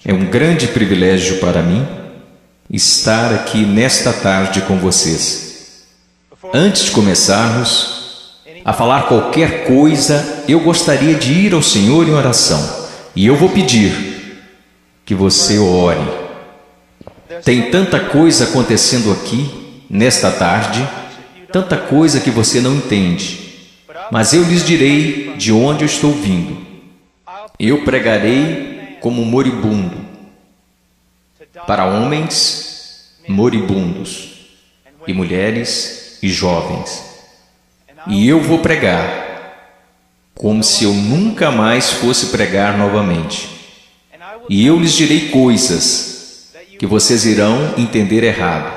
É um grande privilégio para mim estar aqui nesta tarde com vocês. Antes de começarmos a falar qualquer coisa, eu gostaria de ir ao Senhor em oração. E eu vou pedir que você ore. Tem tanta coisa acontecendo aqui nesta tarde, tanta coisa que você não entende. Mas eu lhes direi de onde eu estou vindo. Eu pregarei como moribundo para homens moribundos e mulheres e jovens. E eu vou pregar como se eu nunca mais fosse pregar novamente. E eu lhes direi coisas que vocês irão entender errado.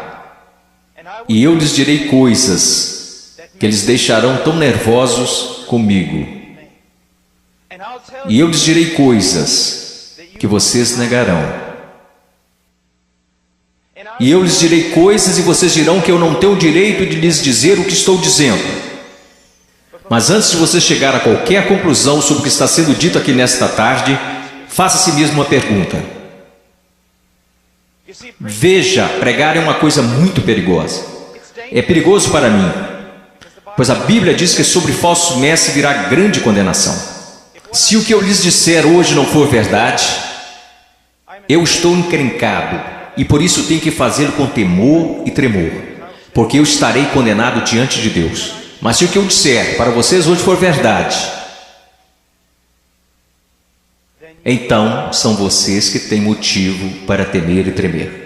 E eu lhes direi coisas que eles deixarão tão nervosos comigo. E eu lhes direi coisas que vocês negarão. E eu lhes direi coisas e vocês dirão que eu não tenho o direito de lhes dizer o que estou dizendo. Mas antes de você chegar a qualquer conclusão sobre o que está sendo dito aqui nesta tarde, faça a si mesmo uma pergunta. Veja, pregar é uma coisa muito perigosa. É perigoso para mim, pois a Bíblia diz que sobre falsos mestres virá grande condenação. Se o que eu lhes disser hoje não for verdade, eu estou encrencado e por isso tenho que fazê-lo com temor e tremor, porque eu estarei condenado diante de Deus. Mas se o que eu disser para vocês hoje for verdade, então são vocês que têm motivo para temer e tremer.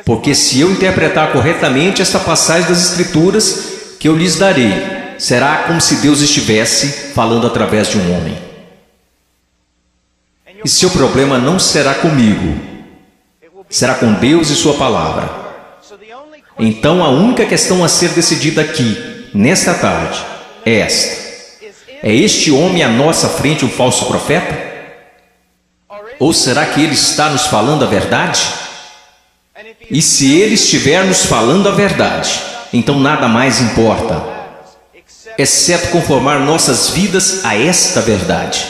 Porque se eu interpretar corretamente esta passagem das Escrituras que eu lhes darei, será como se Deus estivesse falando através de um homem. E seu problema não será comigo, será com Deus e sua palavra. Então a única questão a ser decidida aqui, nesta tarde, é esta: é este homem à nossa frente um falso profeta? Ou será que ele está nos falando a verdade? E se ele estiver nos falando a verdade, então nada mais importa, exceto conformar nossas vidas a esta verdade.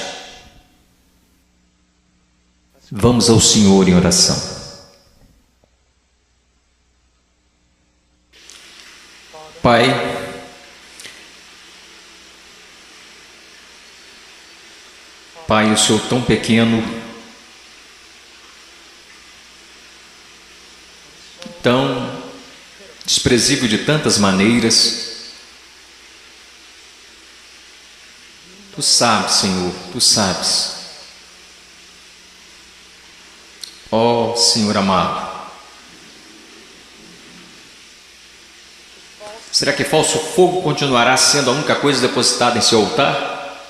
Vamos ao Senhor em oração. Pai, eu sou tão pequeno, tão desprezível de tantas maneiras. Tu sabes, Senhor, Tu sabes. Ó Senhor amado, será que falso fogo continuará sendo a única coisa depositada em seu altar?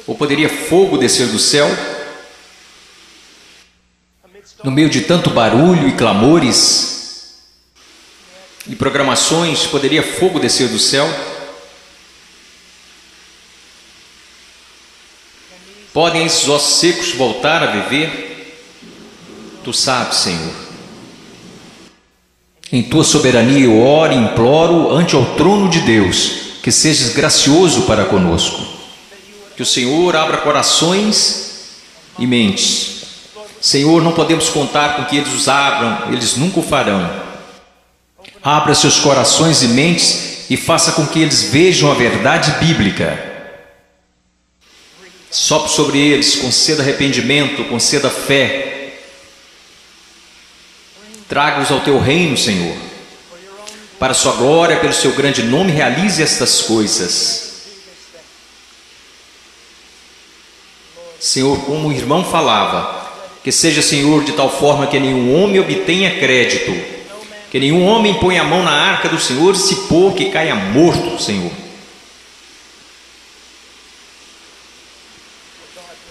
Ou poderia fogo descer do céu? No meio de tanto barulho e clamores e programações, poderia fogo descer do céu? Podem esses ossos secos voltar a viver? Tu sabes, Senhor. Em Tua soberania eu oro e imploro ante ao trono de Deus, que sejas gracioso para conosco. Que o Senhor abra corações e mentes. Senhor, não podemos contar com que eles os abram, eles nunca o farão. Abra seus corações e mentes e faça com que eles vejam a verdade bíblica. Sopre sobre eles, conceda arrependimento, conceda fé. Traga-os ao Teu reino, Senhor. Para a Sua glória, pelo Seu grande nome, realize estas coisas. Senhor, como o irmão falava, que seja, Senhor, de tal forma que nenhum homem obtenha crédito, que nenhum homem ponha a mão na arca do Senhor e se pôr que caia morto, Senhor.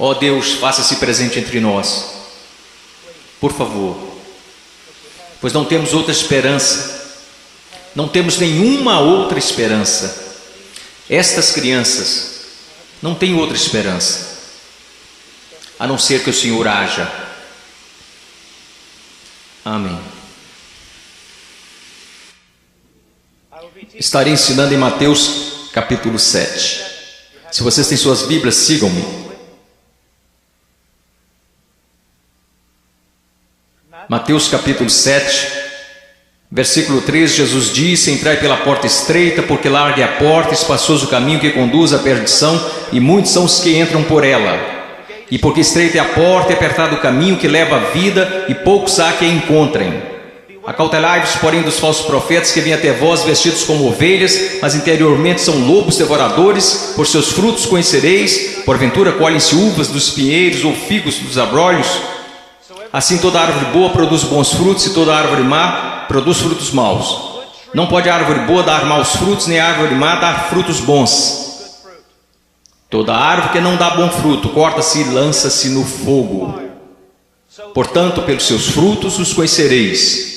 Ó Deus, faça-se presente entre nós, por favor, pois não temos outra esperança, não temos nenhuma outra esperança. Estas crianças não têm outra esperança, a não ser que o Senhor haja. Amém. Estarei ensinando em Mateus capítulo 7. Se vocês têm suas Bíblias, sigam-me. Mateus capítulo 7, versículo 3, Jesus disse: entrai pela porta estreita, porque larga é a porta, espaçoso o caminho que conduz à perdição, e muitos são os que entram por ela. E porque estreita é a porta e apertado o caminho que leva à vida, e poucos há que a encontrem. Acautelai-vos, porém, dos falsos profetas que vêm até vós vestidos como ovelhas, mas interiormente são lobos devoradores. Por seus frutos conhecereis. Porventura colhem-se uvas dos pinheiros ou figos dos abrolhos? Assim toda árvore boa produz bons frutos, e toda árvore má produz frutos maus. Não pode a árvore boa dar maus frutos, nem a árvore má dar frutos bons. Toda árvore que não dá bom fruto, corta-se e lança-se no fogo. Portanto, pelos seus frutos os conhecereis.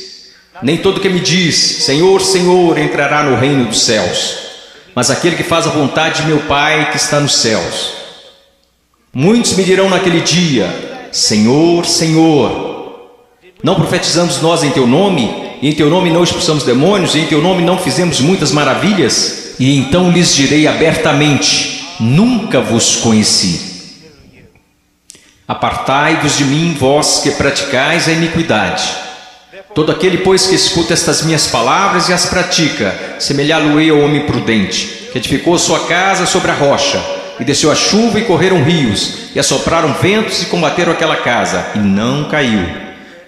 Nem todo que me diz, Senhor, Senhor, entrará no reino dos céus, mas aquele que faz a vontade de meu Pai que está nos céus. Muitos me dirão naquele dia: Senhor, Senhor, não profetizamos nós em teu nome, e em teu nome não expulsamos demônios, e em teu nome não fizemos muitas maravilhas? E então lhes direi abertamente: nunca vos conheci. Apartai-vos de mim, vós que praticais a iniquidade. Todo aquele, pois, que escuta estas minhas palavras e as pratica, semelhá-lo-ei ao homem prudente, que edificou sua casa sobre a rocha, e desceu a chuva e correram rios, e assopraram ventos e combateram aquela casa, e não caiu,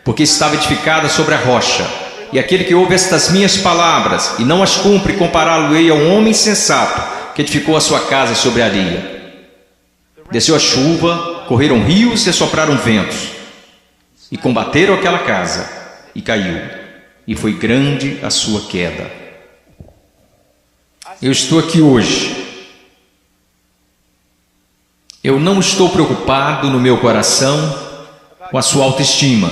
porque estava edificada sobre a rocha. E aquele que ouve estas minhas palavras e não as cumpre, compará-lo-ei a um homem insensato, que edificou a sua casa sobre a areia. Desceu a chuva, correram rios e assopraram ventos, e combateram aquela casa, e caiu, e foi grande a sua queda. Eu estou aqui hoje. Eu não estou preocupado no meu coração com a sua autoestima.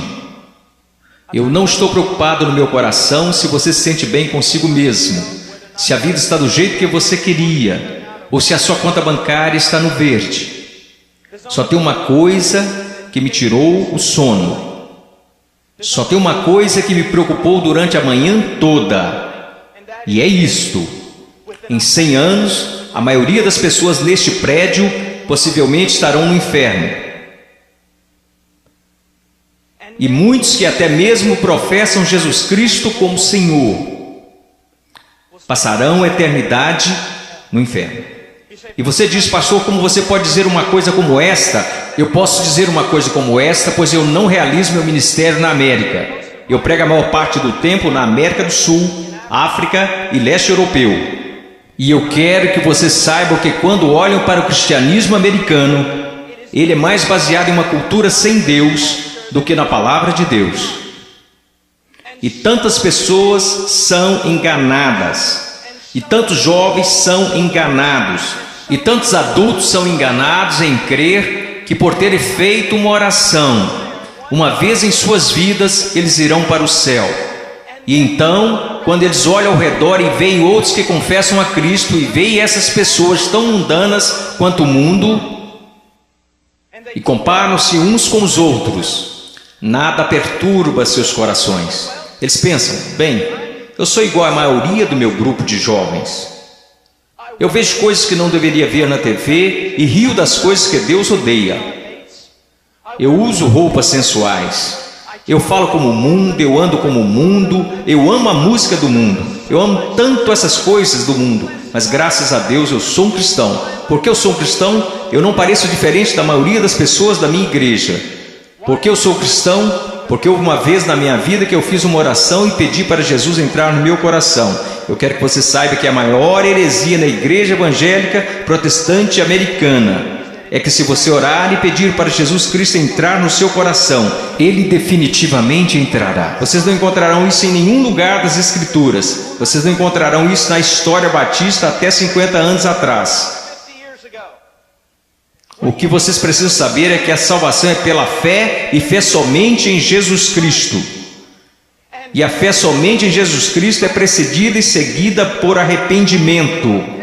Eu não estou preocupado no meu coração se você se sente bem consigo mesmo, se a vida está do jeito que você queria, ou se a sua conta bancária está no verde. Só tem uma coisa que me tirou o sono. Só tem uma coisa que me preocupou durante a manhã toda. E é isto: em 100 anos, a maioria das pessoas neste prédio possivelmente estarão no inferno. E muitos que até mesmo professam Jesus Cristo como Senhor passarão a eternidade no inferno. E você diz: pastor, como você pode dizer uma coisa como esta? Eu posso dizer uma coisa como esta, pois eu não realizo meu ministério na América. Eu prego a maior parte do tempo na América do Sul, África e leste europeu. E eu quero que você saiba que quando olham para o cristianismo americano, ele é mais baseado em uma cultura sem Deus do que na palavra de Deus. E tantas pessoas são enganadas, e tantos jovens são enganados, e tantos adultos são enganados em crer que por terem feito uma oração uma vez em suas vidas, eles irão para o céu. E então, quando eles olham ao redor e veem outros que confessam a Cristo, e veem essas pessoas tão mundanas quanto o mundo, e comparam-se uns com os outros, nada perturba seus corações. Eles pensam: bem, eu sou igual à maioria do meu grupo de jovens. Eu vejo coisas que não deveria ver na TV e rio das coisas que Deus odeia. Eu uso roupas sensuais. Eu falo como o mundo, eu ando como o mundo, eu amo a música do mundo. Eu amo tanto essas coisas do mundo, mas graças a Deus eu sou um cristão. Porque eu sou um cristão, eu não pareço diferente da maioria das pessoas da minha igreja. Porque eu sou cristão, porque houve uma vez na minha vida que eu fiz uma oração e pedi para Jesus entrar no meu coração. Eu quero que você saiba que a maior heresia na igreja evangélica protestante americana é que se você orar e pedir para Jesus Cristo entrar no seu coração, Ele definitivamente entrará. Vocês não encontrarão isso em nenhum lugar das Escrituras. Vocês não encontrarão isso na história batista até 50 anos atrás. O que vocês precisam saber é que a salvação é pela fé, e fé somente em Jesus Cristo. E a fé somente em Jesus Cristo é precedida e seguida por arrependimento.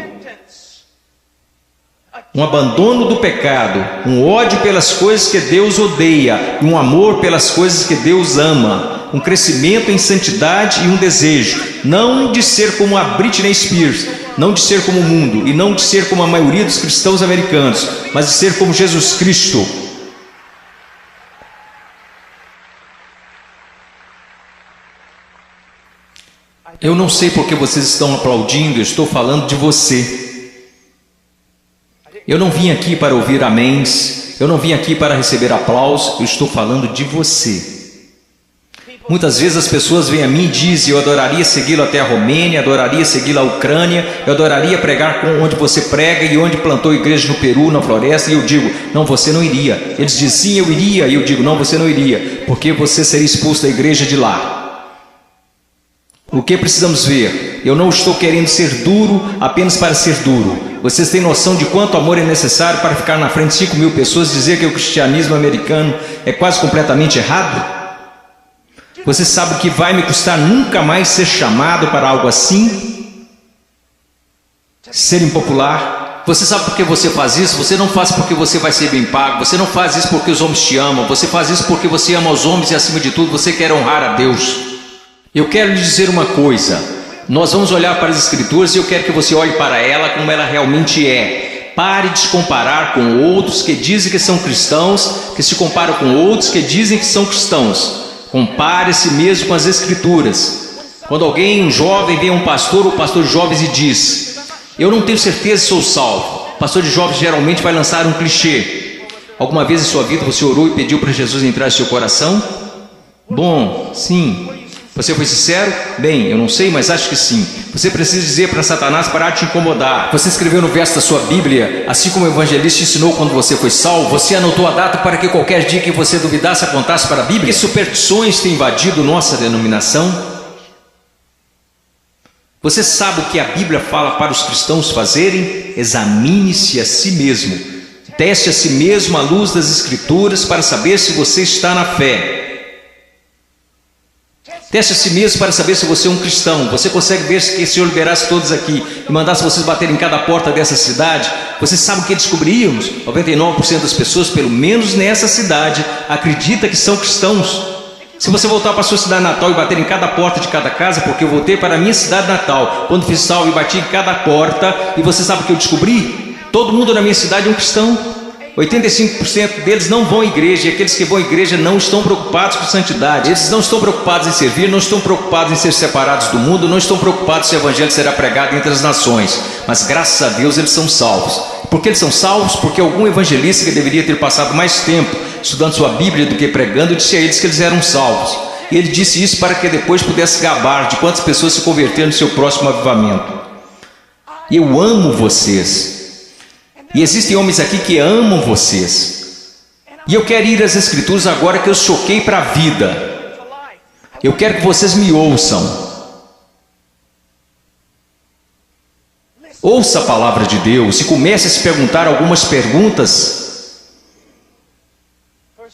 Um abandono do pecado, um ódio pelas coisas que Deus odeia, e um amor pelas coisas que Deus ama, um crescimento em santidade e um desejo, não de ser como a Britney Spears, não de ser como o mundo, e não de ser como a maioria dos cristãos americanos, mas de ser como Jesus Cristo. Eu não sei porque vocês estão aplaudindo, eu estou falando de você. Eu não vim aqui para ouvir améns, eu não vim aqui para receber aplausos, eu estou falando de você. Muitas vezes as pessoas vêm a mim e dizem: eu adoraria segui-lo até a Romênia, adoraria segui-lo à Ucrânia, eu adoraria pregar onde você prega e onde plantou igreja no Peru, na floresta. E eu digo: não, você não iria. Eles dizem: sim, eu iria. E eu digo: não, você não iria, porque você seria expulso da igreja de lá. O que precisamos ver? Eu não estou querendo ser duro apenas para ser duro. Vocês têm noção de quanto amor é necessário para ficar na frente de 5.000 pessoas e dizer que o cristianismo americano é quase completamente errado? Você sabe o que vai me custar nunca mais ser chamado para algo assim? Ser impopular? Você sabe por que você faz isso? Você não faz porque você vai ser bem pago. Você não faz isso porque os homens te amam. Você faz isso porque você ama os homens e, acima de tudo, você quer honrar a Deus. Eu quero lhe dizer uma coisa. Nós vamos olhar para as Escrituras e eu quero que você olhe para ela como ela realmente é. Pare de se comparar com outros que dizem que são cristãos, que se comparam com outros que dizem que são cristãos. Compare a si mesmo com as Escrituras. Quando alguém, um jovem, vem a um pastor ou pastor de jovens e diz: eu não tenho certeza se sou salvo. O pastor de jovens geralmente vai lançar um clichê. Alguma vez em sua vida você orou e pediu para Jesus entrar em seu coração? Bom, sim. Você foi sincero? Bem, eu não sei, mas acho que sim. Você precisa dizer para Satanás parar de te incomodar. Você escreveu no verso da sua Bíblia, assim como o evangelista ensinou quando você foi salvo. Você anotou a data para que qualquer dia que você duvidasse apontasse para a Bíblia. Que superstições têm invadido nossa denominação? Você sabe o que a Bíblia fala para os cristãos fazerem? Examine-se a si mesmo. Teste a si mesmo à luz das Escrituras para saber se você está na fé. Teste a si mesmo para saber se você é um cristão. Você consegue ver se o Senhor liberasse todos aqui e mandasse vocês baterem em cada porta dessa cidade? Você sabe o que descobrimos? 99% das pessoas, pelo menos nessa cidade, acredita que são cristãos. Se você voltar para a sua cidade natal e bater em cada porta de cada casa, porque eu voltei para a minha cidade natal, quando fiz salvo e bati em cada porta, e você sabe o que eu descobri? Todo mundo na minha cidade é um cristão. 85% deles não vão à igreja, e aqueles que vão à igreja não estão preocupados com santidade. Eles não estão preocupados em servir, não estão preocupados em ser separados do mundo, não estão preocupados se o evangelho será pregado entre as nações. Mas graças a Deus eles são salvos. Por que eles são salvos? Porque algum evangelista que deveria ter passado mais tempo estudando sua Bíblia do que pregando disse a eles que eles eram salvos. E ele disse isso para que depois pudesse gabar de quantas pessoas se converteram no seu próximo avivamento. E eu amo vocês. E existem homens aqui que amam vocês. E eu quero ir às Escrituras agora que eu choquei para a vida. Eu quero que vocês me ouçam. Ouça a palavra de Deus e comece a se perguntar algumas perguntas.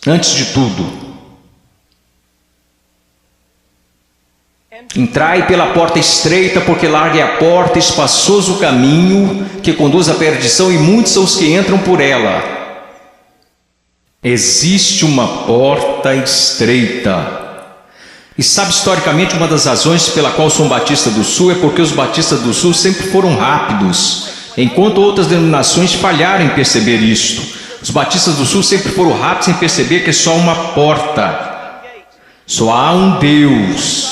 Antes de tudo, entrai pela porta estreita, porque larga é a porta, espaçoso o caminho que conduz à perdição, e muitos são os que entram por ela. Existe uma porta estreita. E sabe, historicamente, uma das razões pela qual sou um batista do Sul é porque os batistas do Sul sempre foram rápidos, enquanto outras denominações falharam em perceber isto. Os batistas do Sul sempre foram rápidos em perceber que é só uma porta. Só há um Deus.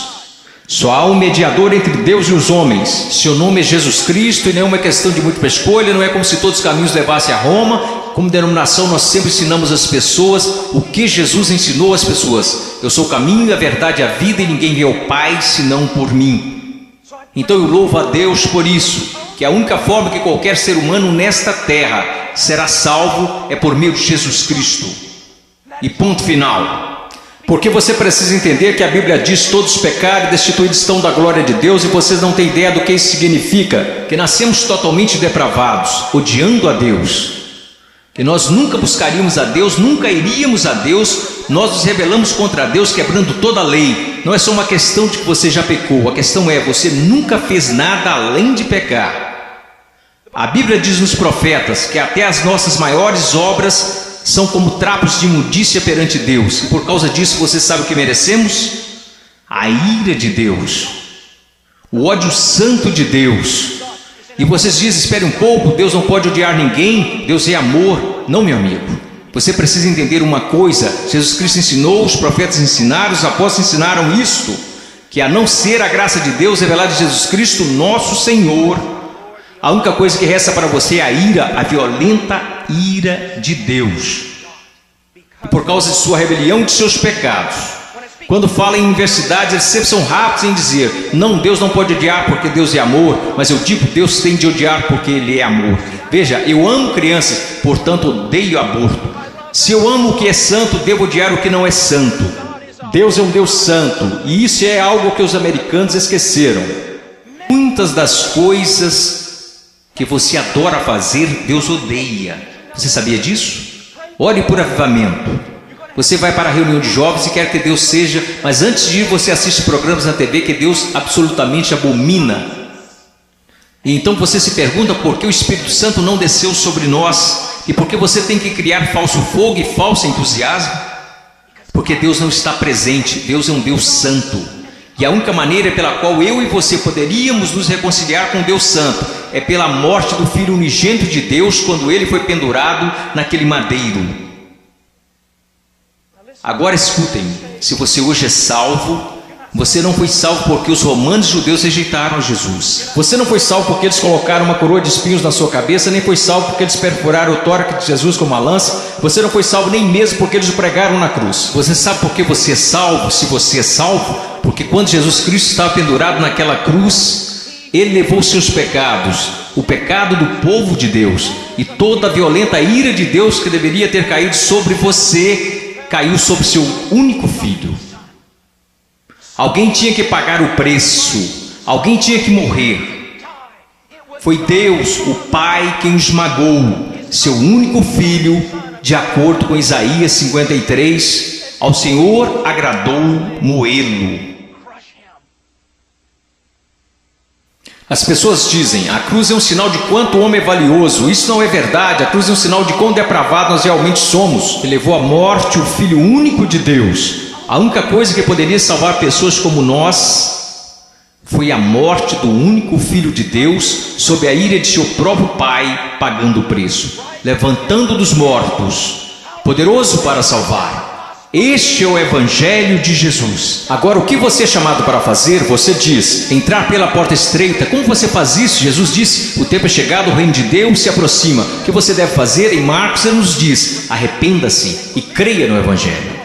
Só há um mediador entre Deus e os homens. Seu nome é Jesus Cristo, e não é uma questão de múltipla escolha. Não é como se todos os caminhos levassem a Roma. Como denominação, nós sempre ensinamos às pessoas o que Jesus ensinou às pessoas. Eu sou o caminho, a verdade e a vida, e ninguém vê ao Pai senão por mim. Então eu louvo a Deus por isso, que a única forma que qualquer ser humano nesta terra será salvo é por meio de Jesus Cristo. E ponto final. Porque você precisa entender que a Bíblia diz: todos pecaram e destituídos estão da glória de Deus, e vocês não têm ideia do que isso significa. Que nascemos totalmente depravados, odiando a Deus. Que nós nunca buscaríamos a Deus, nunca iríamos a Deus, nós nos rebelamos contra Deus, quebrando toda a lei. Não é só uma questão de que você já pecou, a questão é: você nunca fez nada além de pecar. A Bíblia diz nos profetas que até as nossas maiores obras são como trapos de imundícia perante Deus. E por causa disso, você sabe o que merecemos? A ira de Deus, o ódio santo de Deus. E vocês dizem: espere um pouco, Deus não pode odiar ninguém, Deus é amor. Não, meu amigo, você precisa entender uma coisa: Jesus Cristo ensinou, os profetas ensinaram, os apóstolos ensinaram isto, que a não ser a graça de Deus revelada em Jesus Cristo, nosso Senhor, a única coisa que resta para você é a ira, a violenta ira de Deus. E por causa de sua rebelião e de seus pecados. Quando fala em universidades, eles sempre são rápidos em dizer: não, Deus não pode odiar porque Deus é amor, mas eu digo, Deus tem de odiar porque Ele é amor. Veja, eu amo crianças, portanto odeio aborto. Se eu amo o que é santo, devo odiar o que não é santo. Deus é um Deus santo, e isso é algo que os americanos esqueceram. Muitas das coisas que você adora fazer, Deus odeia. Você sabia disso? Ore por avivamento. Você vai para a reunião de jovens e quer que Deus seja, mas antes de ir você assiste programas na TV que Deus absolutamente abomina. E então você se pergunta por que o Espírito Santo não desceu sobre nós e por que você tem que criar falso fogo e falso entusiasmo. Porque Deus não está presente, Deus é um Deus santo. E a única maneira pela qual eu e você poderíamos nos reconciliar com Deus santo é pela morte do Filho unigênito de Deus, quando ele foi pendurado naquele madeiro. Agora escutem, se você hoje é salvo, você não foi salvo porque os romanos judeus rejeitaram Jesus. Você não foi salvo porque eles colocaram uma coroa de espinhos na sua cabeça, nem foi salvo porque eles perfuraram o tórax de Jesus com uma lança. Você não foi salvo nem mesmo porque eles o pregaram na cruz. Você sabe por que você é salvo? Se você é salvo, porque quando Jesus Cristo estava pendurado naquela cruz, Ele levou seus pecados, o pecado do povo de Deus, e toda a violenta ira de Deus que deveria ter caído sobre você, caiu sobre seu único filho. Alguém tinha que pagar o preço, alguém tinha que morrer. Foi Deus, o Pai, quem esmagou seu único filho, de acordo com Isaías 53, ao Senhor agradou moê-lo. As pessoas dizem: a cruz é um sinal de quanto o homem é valioso. Isso não é verdade. A cruz é um sinal de quão depravado nós realmente somos. Ele levou à morte o Filho único de Deus. A única coisa que poderia salvar pessoas como nós foi a morte do único Filho de Deus, sob a ira de seu próprio Pai, pagando o preço, levantando dos mortos, poderoso para salvar. Este é o Evangelho de Jesus. Agora, o que você é chamado para fazer? Você diz: entrar pela porta estreita. Como você faz isso? Jesus disse: o tempo é chegado, o reino de Deus se aproxima. O que você deve fazer? Em Marcos ele nos diz: arrependa-se e creia no Evangelho.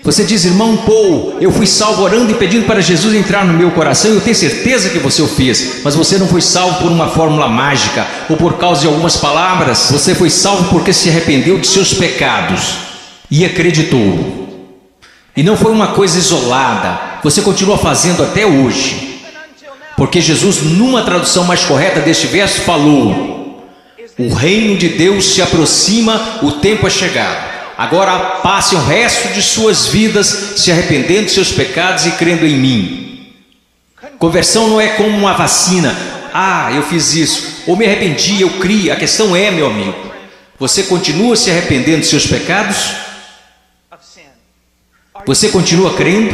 Você diz: irmão Paul, eu fui salvo orando e pedindo para Jesus entrar no meu coração. Eu tenho certeza que você o fez, mas você não foi salvo por uma fórmula mágica ou por causa de algumas palavras. Você foi salvo porque se arrependeu de seus pecados e acreditou. E não foi uma coisa isolada, você continua fazendo até hoje. Porque Jesus, numa tradução mais correta deste verso, falou: o reino de Deus se aproxima, o tempo é chegado. Agora passem o resto de suas vidas se arrependendo de seus pecados e crendo em mim. Conversão não é como uma vacina. Ah, eu fiz isso, ou me arrependi, eu criei. A questão é, meu amigo, você continua se arrependendo de seus pecados? Você continua crendo?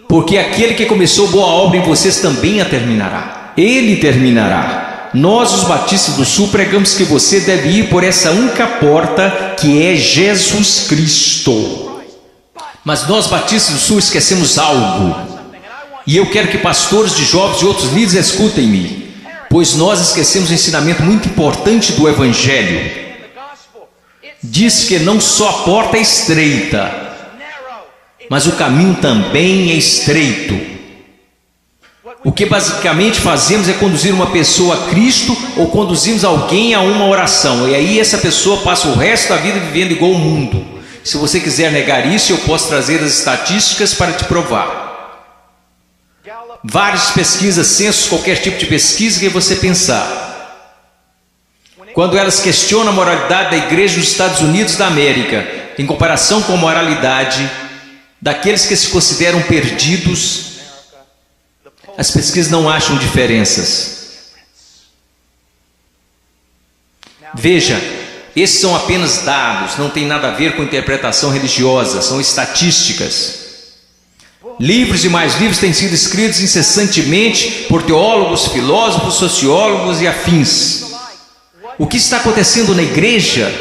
Porque aquele que começou boa obra em vocês também a terminará. Ele terminará. Nós, os batistas do Sul, pregamos que você deve ir por essa única porta, que é Jesus Cristo. Mas nós, batistas do Sul, esquecemos algo. E eu quero que pastores de jovens e outros líderes escutem-me, pois nós esquecemos um ensinamento muito importante do Evangelho. Diz que não só a porta é estreita, mas o caminho também é estreito. O que basicamente fazemos é conduzir uma pessoa a Cristo ou conduzimos alguém a uma oração. E aí essa pessoa passa o resto da vida vivendo igual ao mundo. Se você quiser negar isso, eu posso trazer as estatísticas para te provar. Várias pesquisas, censos, qualquer tipo de pesquisa que você pensar. Quando elas questionam a moralidade da igreja dos Estados Unidos da América, em comparação com a moralidade daqueles que se consideram perdidos, as pesquisas não acham diferenças. Veja, esses são apenas dados, não tem nada a ver com interpretação religiosa, são estatísticas. Livros e mais livros têm sido escritos incessantemente por teólogos, filósofos, sociólogos e afins. O que está acontecendo na igreja?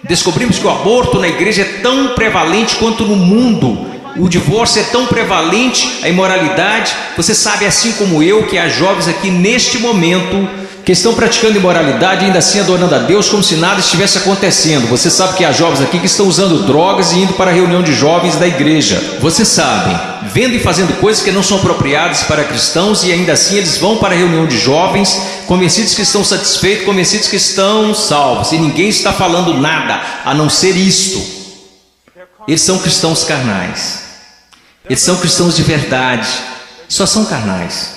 Descobrimos que o aborto na igreja é tão prevalente quanto no mundo. O divórcio é tão prevalente, a imoralidade. Você sabe, assim como eu, que há jovens aqui neste momento que estão praticando imoralidade e ainda assim adorando a Deus como se nada estivesse acontecendo. Você sabe que há jovens aqui que estão usando drogas e indo para a reunião de jovens da igreja. Você sabe, vendo e fazendo coisas que não são apropriadas para cristãos, e ainda assim eles vão para a reunião de jovens, convencidos que estão satisfeitos, convencidos que estão salvos, e ninguém está falando nada a não ser isto. Eles são cristãos carnais. Eles são cristãos de verdade, só são carnais.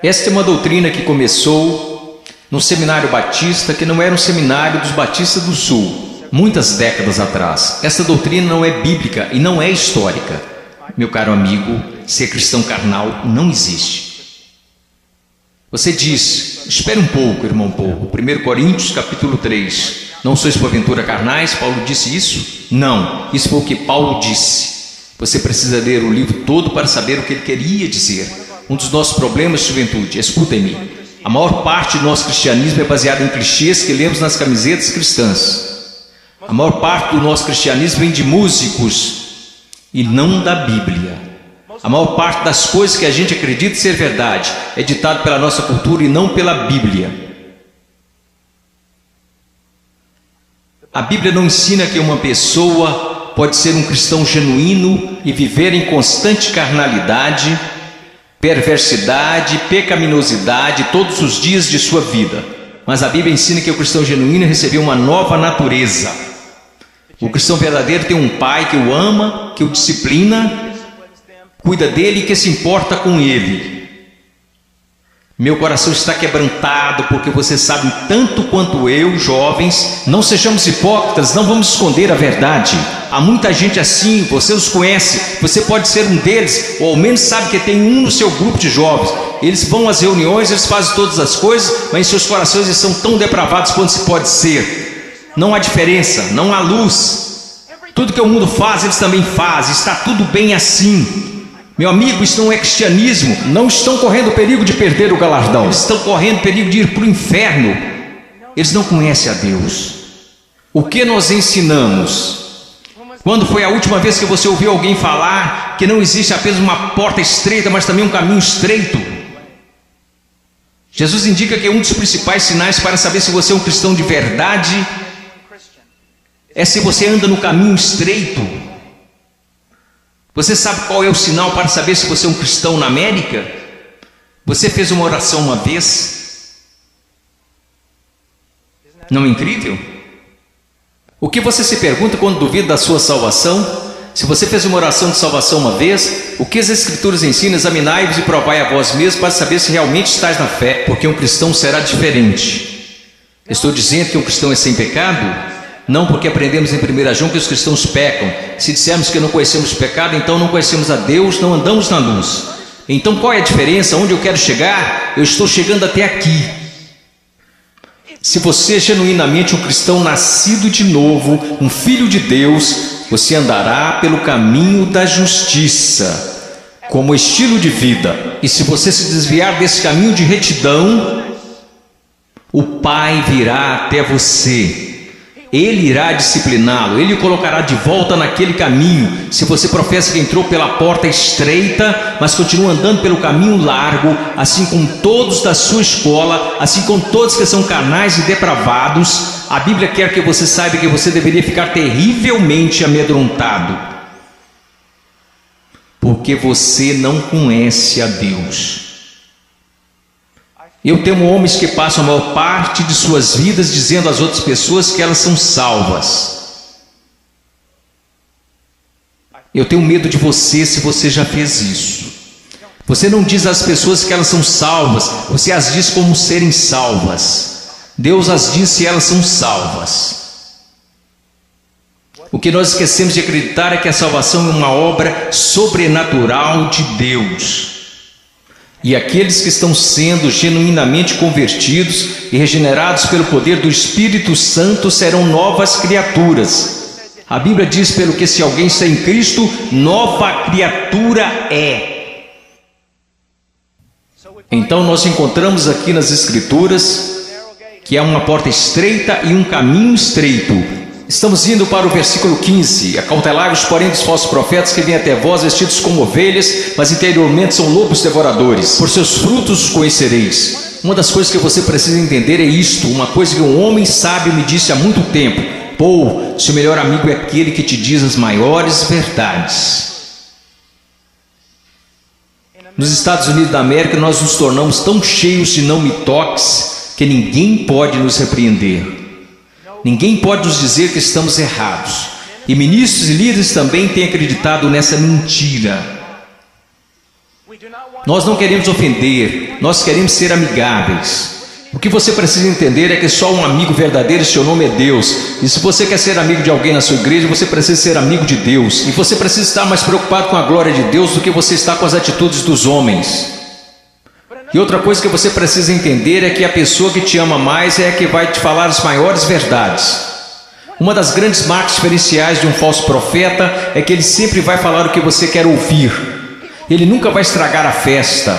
Esta é uma doutrina que começou no seminário batista, que não era um seminário dos batistas do sul, muitas décadas atrás. Esta doutrina não é bíblica e não é histórica. Meu caro amigo, ser cristão carnal não existe. Você diz, espere um pouco, irmão Paulo, 1 Coríntios capítulo 3, não sois porventura carnais? Paulo disse isso? Não, isso foi o que Paulo disse. Você precisa ler o livro todo para saber o que ele queria dizer. Um dos nossos problemas, juventude, escutem-me, a maior parte do nosso cristianismo é baseada em clichês que lemos nas camisetas cristãs. A maior parte do nosso cristianismo vem de músicos e não da Bíblia. A maior parte das coisas que a gente acredita ser verdade é ditado pela nossa cultura e não pela Bíblia. A Bíblia não ensina que uma pessoa pode ser um cristão genuíno e viver em constante carnalidade, perversidade, pecaminosidade todos os dias de sua vida. Mas a Bíblia ensina que o cristão genuíno recebeu uma nova natureza. O cristão verdadeiro tem um pai que o ama, que o disciplina, cuida dele e que se importa com ele. Meu coração está quebrantado porque você sabe tanto quanto eu, jovens. Não sejamos hipócritas, não vamos esconder a verdade. Há muita gente assim, você os conhece, você pode ser um deles, ou ao menos sabe que tem um no seu grupo de jovens. Eles vão às reuniões, eles fazem todas as coisas, mas em seus corações eles são tão depravados quanto se pode ser. Não há diferença, não há luz. Tudo que o mundo faz, eles também fazem, está tudo bem assim. Meu amigo, isso não é cristianismo. Não estão correndo perigo de perder o galardão, eles estão correndo perigo de ir para o inferno. Eles não conhecem a Deus. O que nós ensinamos? Quando foi a última vez que você ouviu alguém falar que não existe apenas uma porta estreita, mas também um caminho estreito? Jesus indica que um dos principais sinais para saber se você é um cristão de verdade é se você anda no caminho estreito. Você sabe qual é o sinal para saber se você é um cristão na América? Você fez uma oração uma vez? Não é incrível? O que você se pergunta quando duvida da sua salvação? Se você fez uma oração de salvação uma vez, o que as Escrituras ensinam? Examinai-vos e provai a vós mesmos para saber se realmente estáis na fé, porque um cristão será diferente. Estou dizendo que um cristão é sem pecado? Não, porque aprendemos em 1 João que os cristãos pecam. Se dissermos que não conhecemos o pecado, então não conhecemos a Deus, não andamos na luz. Então qual é a diferença? Onde eu quero chegar? Eu estou chegando até aqui. Se você é genuinamente um cristão nascido de novo, um filho de Deus, você andará pelo caminho da justiça, como estilo de vida. E se você se desviar desse caminho de retidão, o Pai virá até você. Ele irá discipliná-lo, ele o colocará de volta naquele caminho. Se você professa que entrou pela porta estreita, mas continua andando pelo caminho largo, assim como todos da sua escola, assim como todos que são carnais e depravados, a Bíblia quer que você saiba que você deveria ficar terrivelmente amedrontado, porque você não conhece a Deus. Eu temo homens que passam a maior parte de suas vidas dizendo às outras pessoas que elas são salvas. Eu tenho medo de você se você já fez isso. Você não diz às pessoas que elas são salvas, você as diz como serem salvas. Deus as diz se elas são salvas. O que nós esquecemos de acreditar é que a salvação é uma obra sobrenatural de Deus. E aqueles que estão sendo genuinamente convertidos e regenerados pelo poder do Espírito Santo serão novas criaturas. A Bíblia diz, pelo que se alguém está em Cristo, nova criatura é. Então nós encontramos aqui nas Escrituras que há uma porta estreita e um caminho estreito. Estamos indo para o versículo 15. Acautelai-vos, porém, dos falsos profetas que vêm até vós vestidos como ovelhas, mas interiormente são lobos devoradores. Por seus frutos os conhecereis. Uma das coisas que você precisa entender é isto, uma coisa que um homem sábio me disse há muito tempo: Paul, seu melhor amigo é aquele que te diz as maiores verdades. Nos Estados Unidos da América, nós nos tornamos tão cheios de não me toques que ninguém pode nos repreender. Ninguém pode nos dizer que estamos errados. E ministros e líderes também têm acreditado nessa mentira. Nós não queremos ofender, nós queremos ser amigáveis. O que você precisa entender é que só um amigo verdadeiro, seu nome é Deus. E se você quer ser amigo de alguém na sua igreja, você precisa ser amigo de Deus. E você precisa estar mais preocupado com a glória de Deus do que você está com as atitudes dos homens. E outra coisa que você precisa entender é que a pessoa que te ama mais é a que vai te falar as maiores verdades. Uma das grandes marcas diferenciais de um falso profeta é que ele sempre vai falar o que você quer ouvir. Ele nunca vai estragar a festa.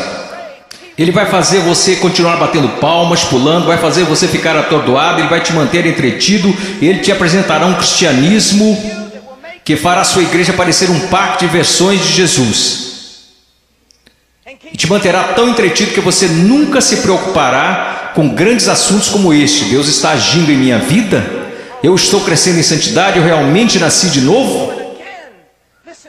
Ele vai fazer você continuar batendo palmas, pulando, vai fazer você ficar atordoado, ele vai te manter entretido, ele te apresentará um cristianismo que fará a sua igreja parecer um parque de versões de Jesus. E te manterá tão entretido que você nunca se preocupará com grandes assuntos como este. Deus está agindo em minha vida? Eu estou crescendo em santidade? Eu realmente nasci de novo?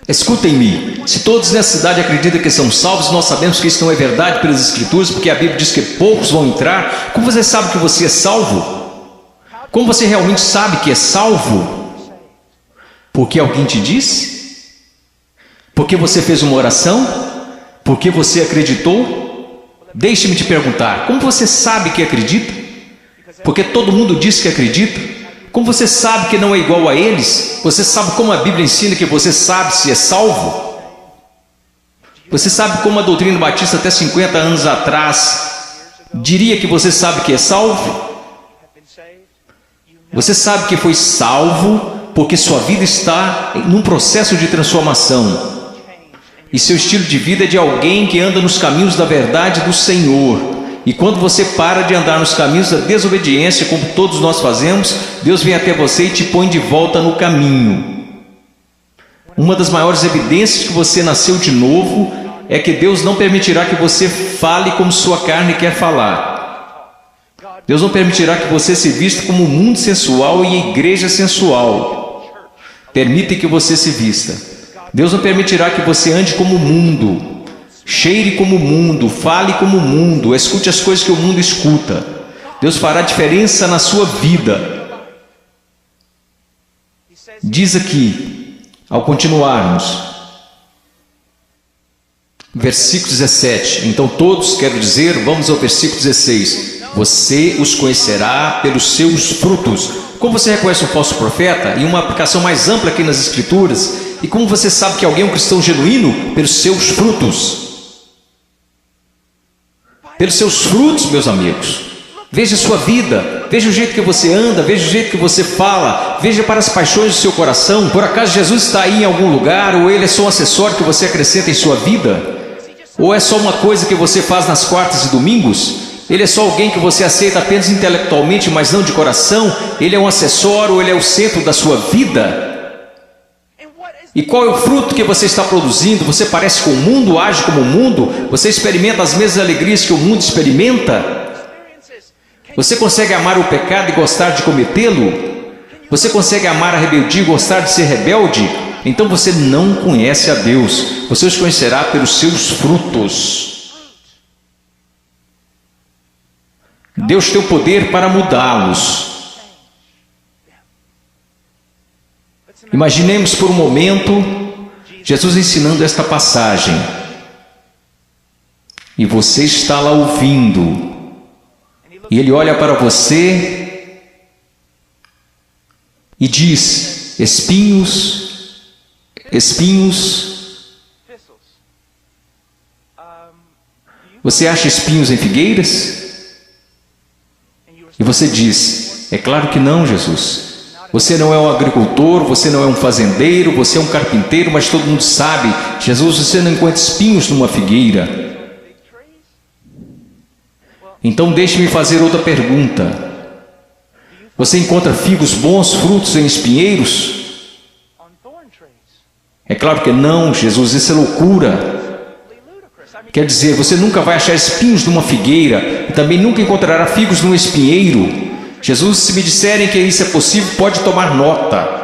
Escutem-me, se todos nessa cidade acreditam que são salvos, nós sabemos que isso não é verdade pelas Escrituras, porque a Bíblia diz que poucos vão entrar. Como você sabe que você é salvo? Como você realmente sabe que é salvo? Porque alguém te disse? Porque você fez uma oração? Porque você acreditou? Deixe-me te perguntar, como você sabe que acredita? Porque todo mundo diz que acredita. Como você sabe que não é igual a eles? Você sabe como a Bíblia ensina que você sabe se é salvo? Você sabe como a doutrina batista até 50 anos atrás diria que você sabe que é salvo? Você sabe que foi salvo porque sua vida está num processo de transformação. E seu estilo de vida é de alguém que anda nos caminhos da verdade do Senhor. E quando você para de andar nos caminhos da desobediência, como todos nós fazemos, Deus vem até você e te põe de volta no caminho. Uma das maiores evidências que você nasceu de novo é que Deus não permitirá que você fale como sua carne quer falar. Deus não permitirá que você se vista como o mundo sensual e a igreja sensual. Permite que você se vista. Deus não permitirá que você ande como o mundo. Cheire como o mundo, fale como o mundo, escute as coisas que o mundo escuta. Deus fará diferença na sua vida. Diz aqui, ao continuarmos, versículo 17. Então todos, quero dizer, vamos ao versículo 16. Você os conhecerá pelos seus frutos. Como você reconhece um falso profeta? E uma aplicação mais ampla aqui nas Escrituras. E como você sabe que alguém é um cristão genuíno? Pelos seus frutos. Pelos seus frutos, meus amigos. Veja a sua vida, veja o jeito que você anda, veja o jeito que você fala, veja para as paixões do seu coração. Por acaso Jesus está aí em algum lugar, ou ele é só um acessório que você acrescenta em sua vida? Ou é só uma coisa que você faz nas quartas e domingos? Ele é só alguém que você aceita apenas intelectualmente, mas não de coração? Ele é um acessório, ou ele é o centro da sua vida? E qual é o fruto que você está produzindo? Você parece com o mundo, age como o mundo? Você experimenta as mesmas alegrias que o mundo experimenta? Você consegue amar o pecado e gostar de cometê-lo? Você consegue amar a rebeldia e gostar de ser rebelde? Então você não conhece a Deus. Você os conhecerá pelos seus frutos. Deus tem o poder para mudá-los. Imaginemos por um momento Jesus ensinando esta passagem. E você está lá ouvindo. E ele olha para você e diz: espinhos, espinhos. Você acha espinhos em figueiras? E você diz: é claro que não, Jesus. Você não é um agricultor, você não é um fazendeiro, você é um carpinteiro, mas todo mundo sabe, Jesus, você não encontra espinhos numa figueira. Então deixe-me fazer outra pergunta. Você encontra figos bons, frutos em espinheiros? É claro que não, Jesus, isso é loucura. Quer dizer, você nunca vai achar espinhos numa figueira e também nunca encontrará figos num espinheiro. Jesus, se me disserem que isso é possível, pode tomar nota.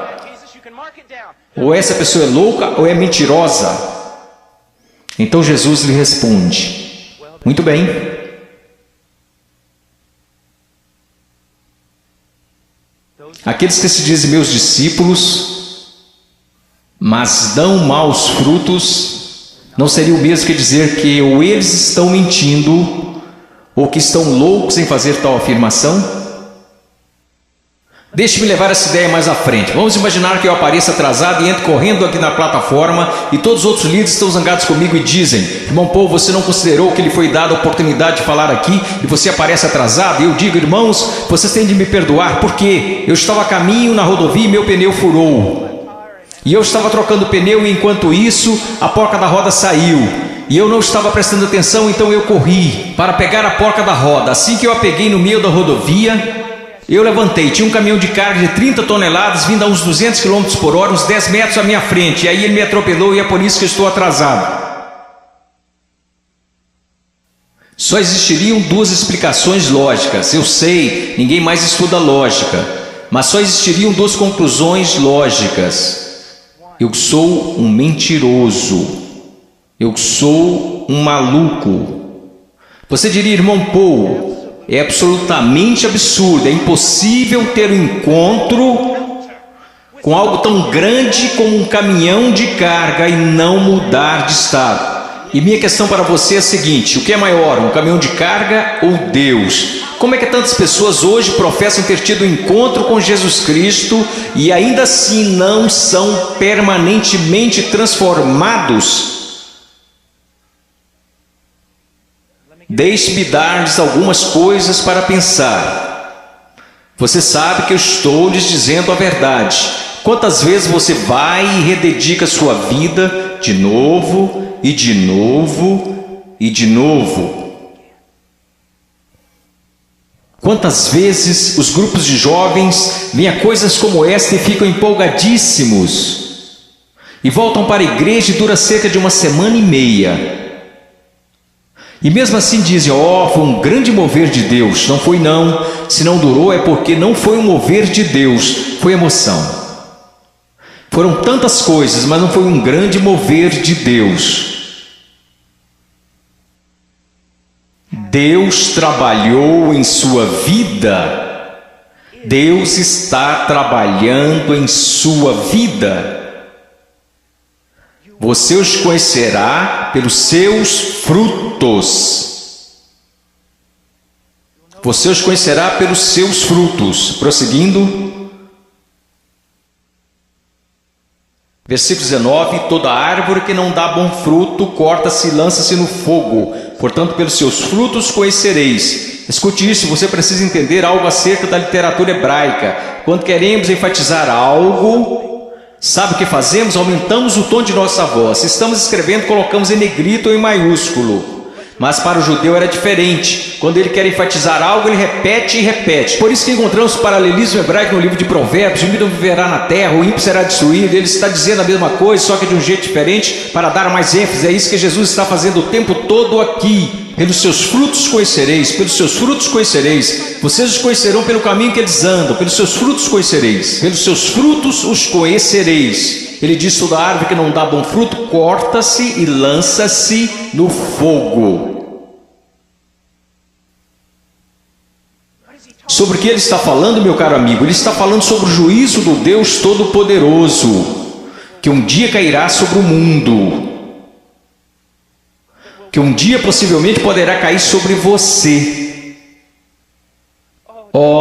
Ou essa pessoa é louca ou é mentirosa. Então Jesus lhe responde: muito bem. Aqueles que se dizem meus discípulos, mas dão maus frutos, não seria o mesmo que dizer que ou eles estão mentindo, ou que estão loucos em fazer tal afirmação? Deixe-me levar essa ideia mais à frente. Vamos imaginar que eu apareça atrasado e entro correndo aqui na plataforma e todos os outros líderes estão zangados comigo e dizem: irmão Paul, você não considerou que lhe foi dada a oportunidade de falar aqui e você aparece atrasado? E eu digo: irmãos, vocês têm de me perdoar, porque eu estava a caminho na rodovia e meu pneu furou. E eu estava trocando o pneu e enquanto isso a porca da roda saiu. E eu não estava prestando atenção, então eu corri para pegar a porca da roda. Assim que eu a peguei no meio da rodovia, eu levantei, tinha um caminhão de carga de 30 toneladas vindo a uns 200 km por hora, uns 10 metros à minha frente. E aí ele me atropelou e é por isso que eu estou atrasado. Só existiriam duas explicações lógicas. Eu sei, ninguém mais estuda lógica. Mas só existiriam duas conclusões lógicas. Eu sou um mentiroso. Eu sou um maluco. Você diria: irmão Paul, é absolutamente absurdo, é impossível ter um encontro com algo tão grande como um caminhão de carga e não mudar de estado. E minha questão para você é a seguinte: o que é maior, um caminhão de carga ou Deus? Como é que tantas pessoas hoje professam ter tido um encontro com Jesus Cristo e ainda assim não são permanentemente transformados? Deixe-me dar-lhes algumas coisas para pensar. Você sabe que eu estou lhes dizendo a verdade. Quantas vezes você vai e rededica sua vida de novo, e de novo, e de novo? Quantas vezes os grupos de jovens veem a coisas como esta e ficam empolgadíssimos, e voltam para a igreja e dura cerca de uma semana e meia. E mesmo assim dizem: foi um grande mover de Deus. Não foi não. Se não durou é porque não foi um mover de Deus, foi emoção. Foram tantas coisas, mas não foi um grande mover de Deus. Deus trabalhou em sua vida. Deus está trabalhando em sua vida. Você os conhecerá pelos seus frutos. Você os conhecerá pelos seus frutos. Prosseguindo. Versículo 19. Toda árvore que não dá bom fruto, corta-se e lança-se no fogo. Portanto, pelos seus frutos conhecereis. Escute isso, você precisa entender algo acerca da literatura hebraica. Quando queremos enfatizar algo, sabe o que fazemos? Aumentamos o tom de nossa voz. Se estamos escrevendo, colocamos em negrito ou em maiúsculo. Mas para o judeu era diferente. Quando ele quer enfatizar algo, ele repete e repete. Por isso que encontramos o paralelismo hebraico no livro de Provérbios: o ímpio viverá na terra, o ímpio será destruído. Ele está dizendo a mesma coisa, só que de um jeito diferente, para dar mais ênfase. É isso que Jesus está fazendo o tempo todo aqui. Pelos seus frutos conhecereis, pelos seus frutos conhecereis. Vocês os conhecerão pelo caminho que eles andam, pelos seus frutos conhecereis, pelos seus frutos os conhecereis. Ele diz: toda árvore que não dá bom fruto, corta-se e lança-se no fogo. Sobre o que ele está falando, meu caro amigo? Ele está falando sobre o juízo do Deus Todo-Poderoso, que um dia cairá sobre o mundo, que um dia possivelmente poderá cair sobre você.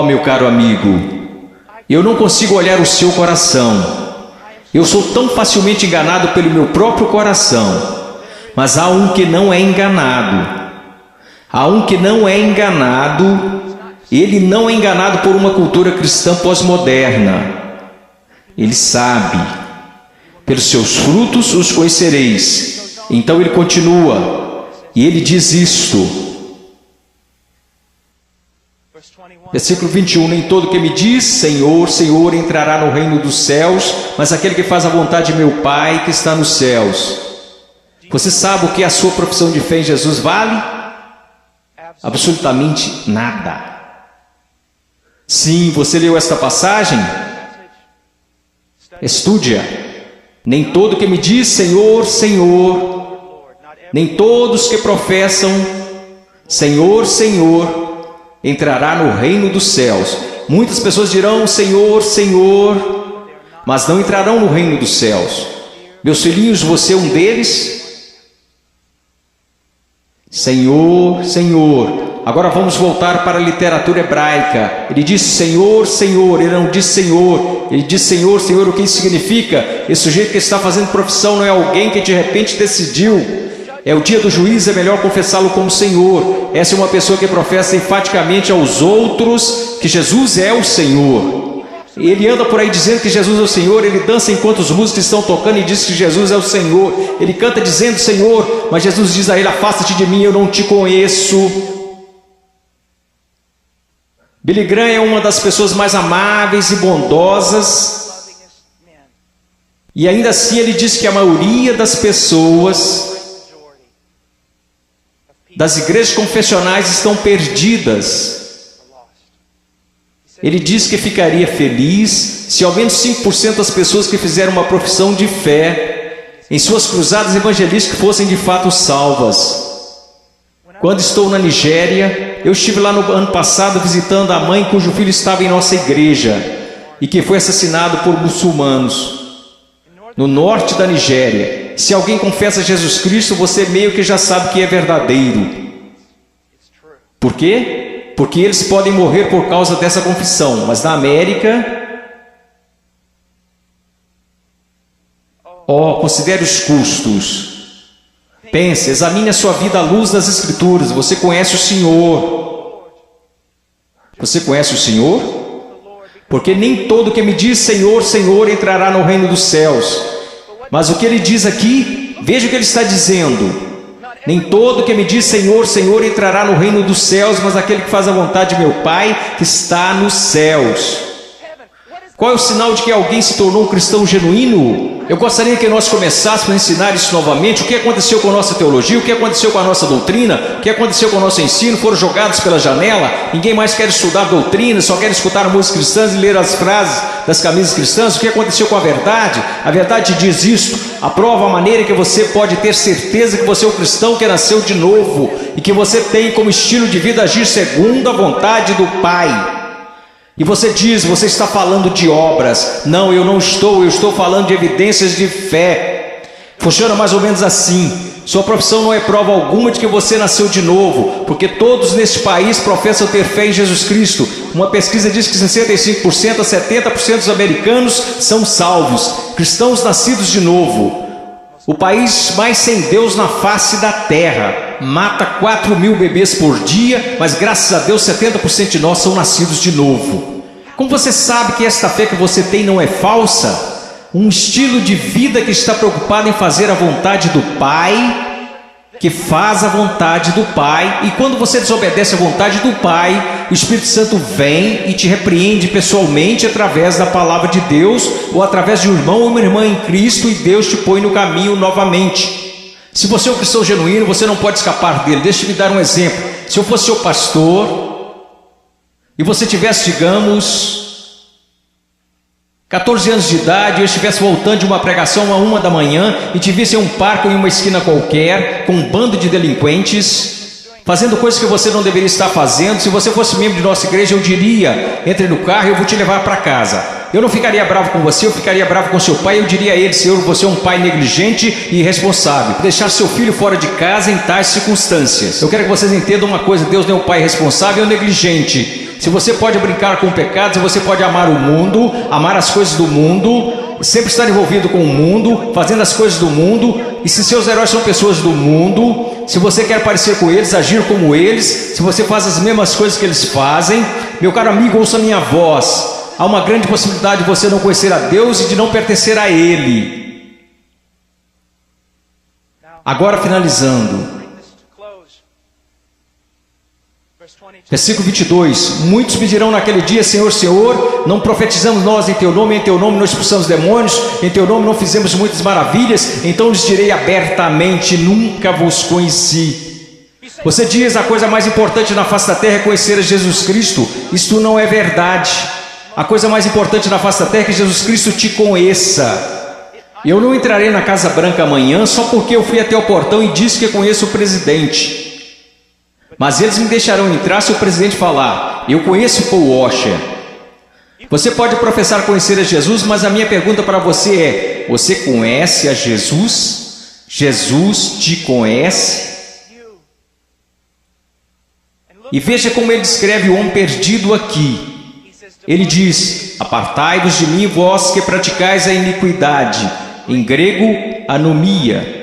Meu caro amigo, eu não consigo olhar o seu coração. Eu sou tão facilmente enganado pelo meu próprio coração. Mas há um que não é enganado. Há um que não é enganado. Ele não é enganado por uma cultura cristã pós-moderna. Ele sabe. Pelos seus frutos os conhecereis. Então ele continua. E ele diz isto. Versículo 21, nem todo que me diz Senhor, Senhor entrará no reino dos céus, mas aquele que faz a vontade de meu Pai que está nos céus. Você sabe o que a sua profissão de fé em Jesus vale? Absolutamente nada. Sim, você leu esta passagem? Estude-a. Nem todo que me diz Senhor, Senhor, nem todos que professam Senhor, Senhor, entrará no reino dos céus. Muitas pessoas dirão Senhor, Senhor, mas não entrarão no reino dos céus. Meus filhinhos, você é um deles? Senhor, Senhor. Agora vamos voltar para a literatura hebraica. Ele diz Senhor, Senhor, ele não diz Senhor. Ele diz Senhor, Senhor, o que isso significa? Esse sujeito que está fazendo profissão não é alguém que de repente decidiu. É o dia do juízo, é melhor confessá-lo como Senhor. Essa é uma pessoa que professa enfaticamente aos outros que Jesus é o Senhor. Ele anda por aí dizendo que Jesus é o Senhor, ele dança enquanto os músicos estão tocando e diz que Jesus é o Senhor. Ele canta dizendo Senhor, mas Jesus diz a ele, afasta-te de mim, eu não te conheço. Billy Graham é uma das pessoas mais amáveis e bondosas, e ainda assim ele diz que a maioria das pessoas das igrejas confessionais estão perdidas. Ele diz que ficaria feliz se ao menos 5% das pessoas que fizeram uma profissão de fé em suas cruzadas evangelísticas fossem de fato salvas. Quando estou na Nigéria, eu estive lá no ano passado visitando a mãe cujo filho estava em nossa igreja e que foi assassinado por muçulmanos no norte da Nigéria. Se alguém confessa Jesus Cristo, você meio que já sabe que é verdadeiro. Por quê? Porque eles podem morrer por causa dessa confissão, mas na América, considere os custos. Pense, examine a sua vida à luz das Escrituras. Você conhece o Senhor? Você conhece o Senhor? Porque nem todo que me diz Senhor, Senhor entrará no reino dos céus. Mas o que ele diz aqui, veja o que ele está dizendo. Nem todo que me diz Senhor, Senhor entrará no reino dos céus, mas aquele que faz a vontade de meu Pai que está nos céus. Qual é o sinal de que alguém se tornou um cristão genuíno? Eu gostaria que nós começássemos a ensinar isso novamente. O que aconteceu com a nossa teologia? O que aconteceu com a nossa doutrina? O que aconteceu com o nosso ensino? Foram jogados pela janela? Ninguém mais quer estudar doutrina, só quer escutar músicas cristãs e ler as frases das camisas cristãs. O que aconteceu com a verdade? A verdade diz isto. Aprova a maneira que você pode ter certeza que você é um cristão que nasceu de novo e que você tem como estilo de vida agir segundo a vontade do Pai. E você diz, você está falando de obras. Não, eu estou falando de evidências de fé. Funciona mais ou menos assim. Sua profissão não é prova alguma de que você nasceu de novo, porque todos neste país professam ter fé em Jesus Cristo. Uma pesquisa diz que 65% a 70% dos americanos são salvos, cristãos nascidos de novo. O país mais sem Deus na face da terra mata 4.000 bebês por dia, mas graças a Deus 70% de nós são nascidos de novo. Como você sabe que esta fé que você tem não é falsa? Um estilo de vida que está preocupado em fazer a vontade do Pai, que faz a vontade do Pai, e quando você desobedece a vontade do Pai, o Espírito Santo vem e te repreende pessoalmente através da palavra de Deus, ou através de um irmão ou uma irmã em Cristo, e Deus te põe no caminho novamente. Se você é um cristão genuíno, você não pode escapar dele. Deixa eu me dar um exemplo. Se eu fosse seu pastor, e você tivesse, digamos, 14 anos de idade, e eu estivesse voltando de uma pregação a 1 da manhã e te visse em um parque ou em uma esquina qualquer, com um bando de delinquentes, fazendo coisas que você não deveria estar fazendo, se você fosse membro de nossa igreja, eu diria, entre no carro e eu vou te levar para casa. Eu não ficaria bravo com você, eu ficaria bravo com seu pai, eu diria a ele, Senhor, você é um pai negligente e irresponsável, deixar seu filho fora de casa em tais circunstâncias. Eu quero que vocês entendam uma coisa, Deus não é um pai responsável ou negligente. Se você pode brincar com o pecado, se você pode amar o mundo, amar as coisas do mundo, sempre estar envolvido com o mundo, fazendo as coisas do mundo, e se seus heróis são pessoas do mundo, se você quer parecer com eles, agir como eles, se você faz as mesmas coisas que eles fazem, meu caro amigo, ouça a minha voz. Há uma grande possibilidade de você não conhecer a Deus e de não pertencer a Ele. Agora finalizando. Versículo 22. Muitos me dirão naquele dia: Senhor, Senhor, não profetizamos nós em teu nome não expulsamos demônios, em teu nome não fizemos muitas maravilhas? Então lhes direi abertamente: nunca vos conheci. Você diz: a coisa mais importante na face da terra é conhecer a Jesus Cristo. Isto não é verdade. A coisa mais importante na face da terra é que Jesus Cristo te conheça. Eu não entrarei na Casa Branca amanhã só porque eu fui até o portão e disse que conheço o presidente. Mas eles me deixarão entrar se o presidente falar: eu conheço Paul Washer. Você pode professar conhecer a Jesus, mas a minha pergunta para você é: você conhece a Jesus? Jesus te conhece? E veja como ele descreve o homem perdido aqui. Ele diz: apartai-vos de mim, vós que praticais a iniquidade. Em grego, anomia.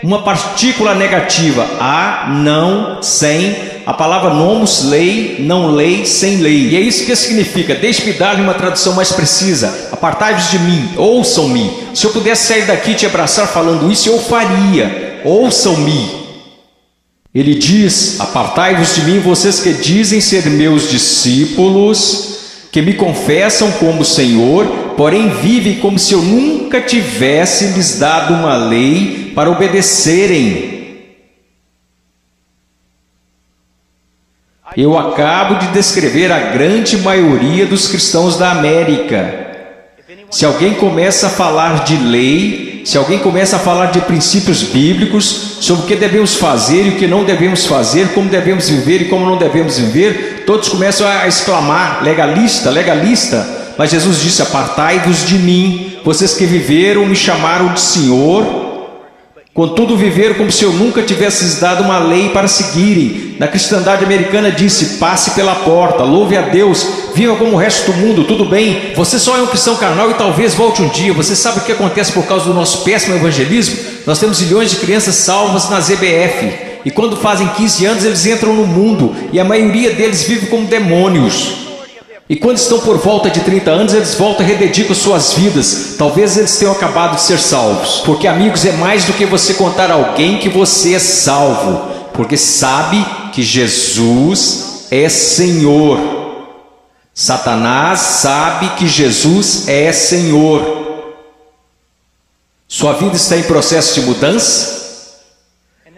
Uma partícula negativa: a, não, sem. A palavra nomos, lei, não lei, sem lei. E é isso que significa. Deixe-me dar-lhe uma tradução mais precisa. Apartai-vos de mim, ouçam-me. Se eu pudesse sair daqui e te abraçar falando isso, eu faria. Ouçam-me. Ele diz: apartai-vos de mim, vocês que dizem ser meus discípulos, que me confessam como Senhor, porém vivem como se eu nunca tivesse lhes dado uma lei para obedecerem. Eu acabo de descrever a grande maioria dos cristãos da América. Se alguém começa a falar de lei, se alguém começa a falar de princípios bíblicos, sobre o que devemos fazer e o que não devemos fazer, como devemos viver e como não devemos viver, todos começam a exclamar: legalista, legalista. Mas Jesus disse: apartai-vos de mim, vocês que viveram, me chamaram de Senhor, contudo viveram como se eu nunca tivesse lhes dado uma lei para seguirem. Na cristandade americana disse: passe pela porta, louve a Deus, viva como o resto do mundo, tudo bem, você só é um cristão carnal e talvez volte um dia. Você sabe o que acontece por causa do nosso péssimo evangelismo? Nós temos milhões de crianças salvas na ZBF, e quando fazem 15 anos eles entram no mundo, e a maioria deles vive como demônios. E quando estão por volta de 30 anos, eles voltam e rededicam suas vidas. Talvez eles tenham acabado de ser salvos. Porque, amigos, é mais do que você contar a alguém que você é salvo. Porque sabe que Jesus é Senhor. Satanás sabe que Jesus é Senhor. Sua vida está em processo de mudança?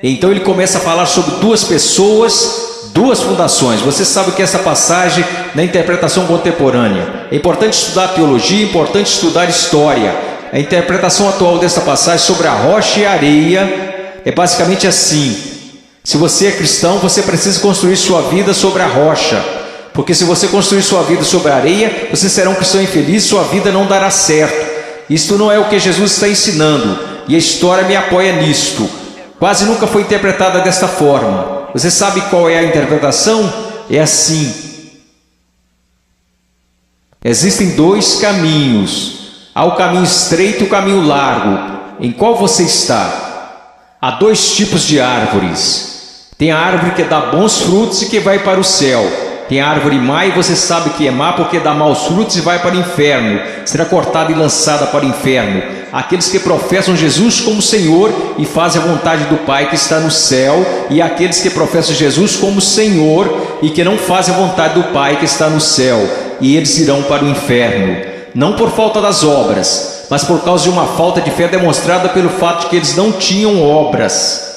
Então ele começa a falar sobre duas pessoas, duas fundações. Você sabe que essa passagem na interpretação contemporânea é importante estudar teologia, é importante estudar história. A interpretação atual dessa passagem sobre a rocha e a areia é basicamente assim: se você é cristão, você precisa construir sua vida sobre a rocha, porque se você construir sua vida sobre a areia, você será um cristão infeliz, sua vida não dará certo. Isto não é o que Jesus está ensinando, e a história me apoia nisto. Quase nunca foi interpretada desta forma. Você sabe qual é a interpretação? É assim: existem dois caminhos. Há o caminho estreito e o caminho largo. Em qual você está? Há dois tipos de árvores. Tem a árvore que dá bons frutos e que vai para o céu. Tem a árvore má e você sabe que é má porque dá maus frutos e vai para o inferno. Será cortada e lançada para o inferno. Aqueles que professam Jesus como Senhor e fazem a vontade do Pai que está no céu, e aqueles que professam Jesus como Senhor e que não fazem a vontade do Pai que está no céu, e eles irão para o inferno, não por falta das obras, mas por causa de uma falta de fé demonstrada pelo fato de que eles não tinham obras.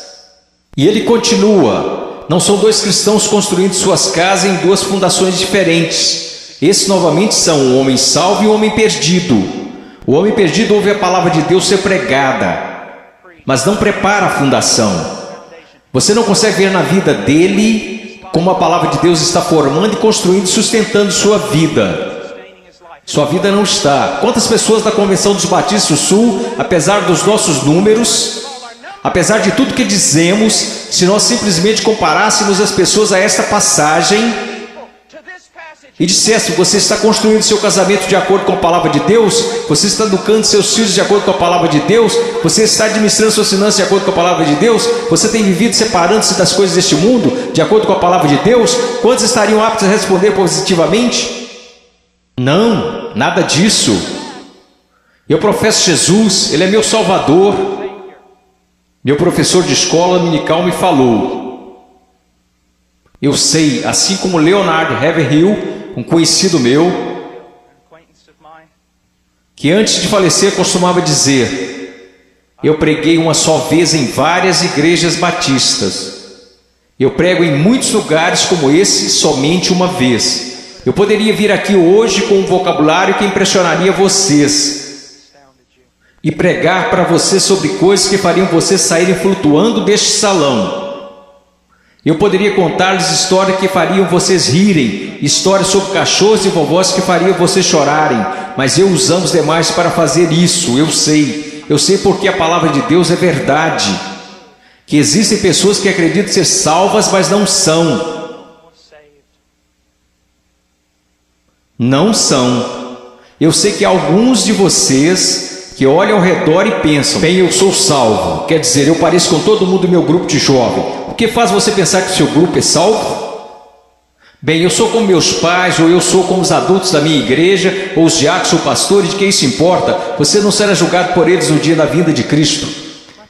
E ele continua: não são dois cristãos construindo suas casas em duas fundações diferentes. Esses novamente são o homem salvo e o homem perdido. O homem perdido ouve a palavra de Deus ser pregada, mas não prepara a fundação. Você não consegue ver na vida dele como a palavra de Deus está formando e construindo e sustentando sua vida. Sua vida não está. Quantas pessoas da Convenção dos Batistas do Sul, apesar dos nossos números, apesar de tudo que dizemos, se nós simplesmente comparássemos as pessoas a esta passagem e dissesse: você está construindo seu casamento de acordo com a palavra de Deus, você está educando seus filhos de acordo com a palavra de Deus, você está administrando suas finanças de acordo com a palavra de Deus, você tem vivido separando-se das coisas deste mundo de acordo com a palavra de Deus, quantos estariam aptos a responder positivamente? Não, nada disso. Eu professo Jesus, Ele é meu Salvador. Meu professor de escola dominical me falou: Eu sei, assim como Leonard Ravenhill, um conhecido meu, que antes de falecer costumava dizer: eu preguei uma só vez em várias igrejas batistas. Eu prego em muitos lugares como esse somente uma vez. Eu poderia vir aqui hoje com um vocabulário que impressionaria vocês e pregar para vocês sobre coisas que fariam vocês saírem flutuando deste salão. Eu poderia contar-lhes histórias que fariam vocês rirem, histórias sobre cachorros e vovós que fariam vocês chorarem, mas eu usamos demais para fazer isso. Eu sei porque a palavra de Deus é verdade, que existem pessoas que acreditam ser salvas, mas não são. Não são. Eu sei que alguns de vocês que olham ao redor e pensam: bem, eu sou salvo, quer dizer, eu pareço com todo mundo do meu grupo de jovem. O que faz você pensar que o seu grupo é salvo? Bem, eu sou como meus pais, ou eu sou como os adultos da minha igreja, ou os diáconos ou pastores, de quem isso importa? Você não será julgado por eles no dia da vinda de Cristo.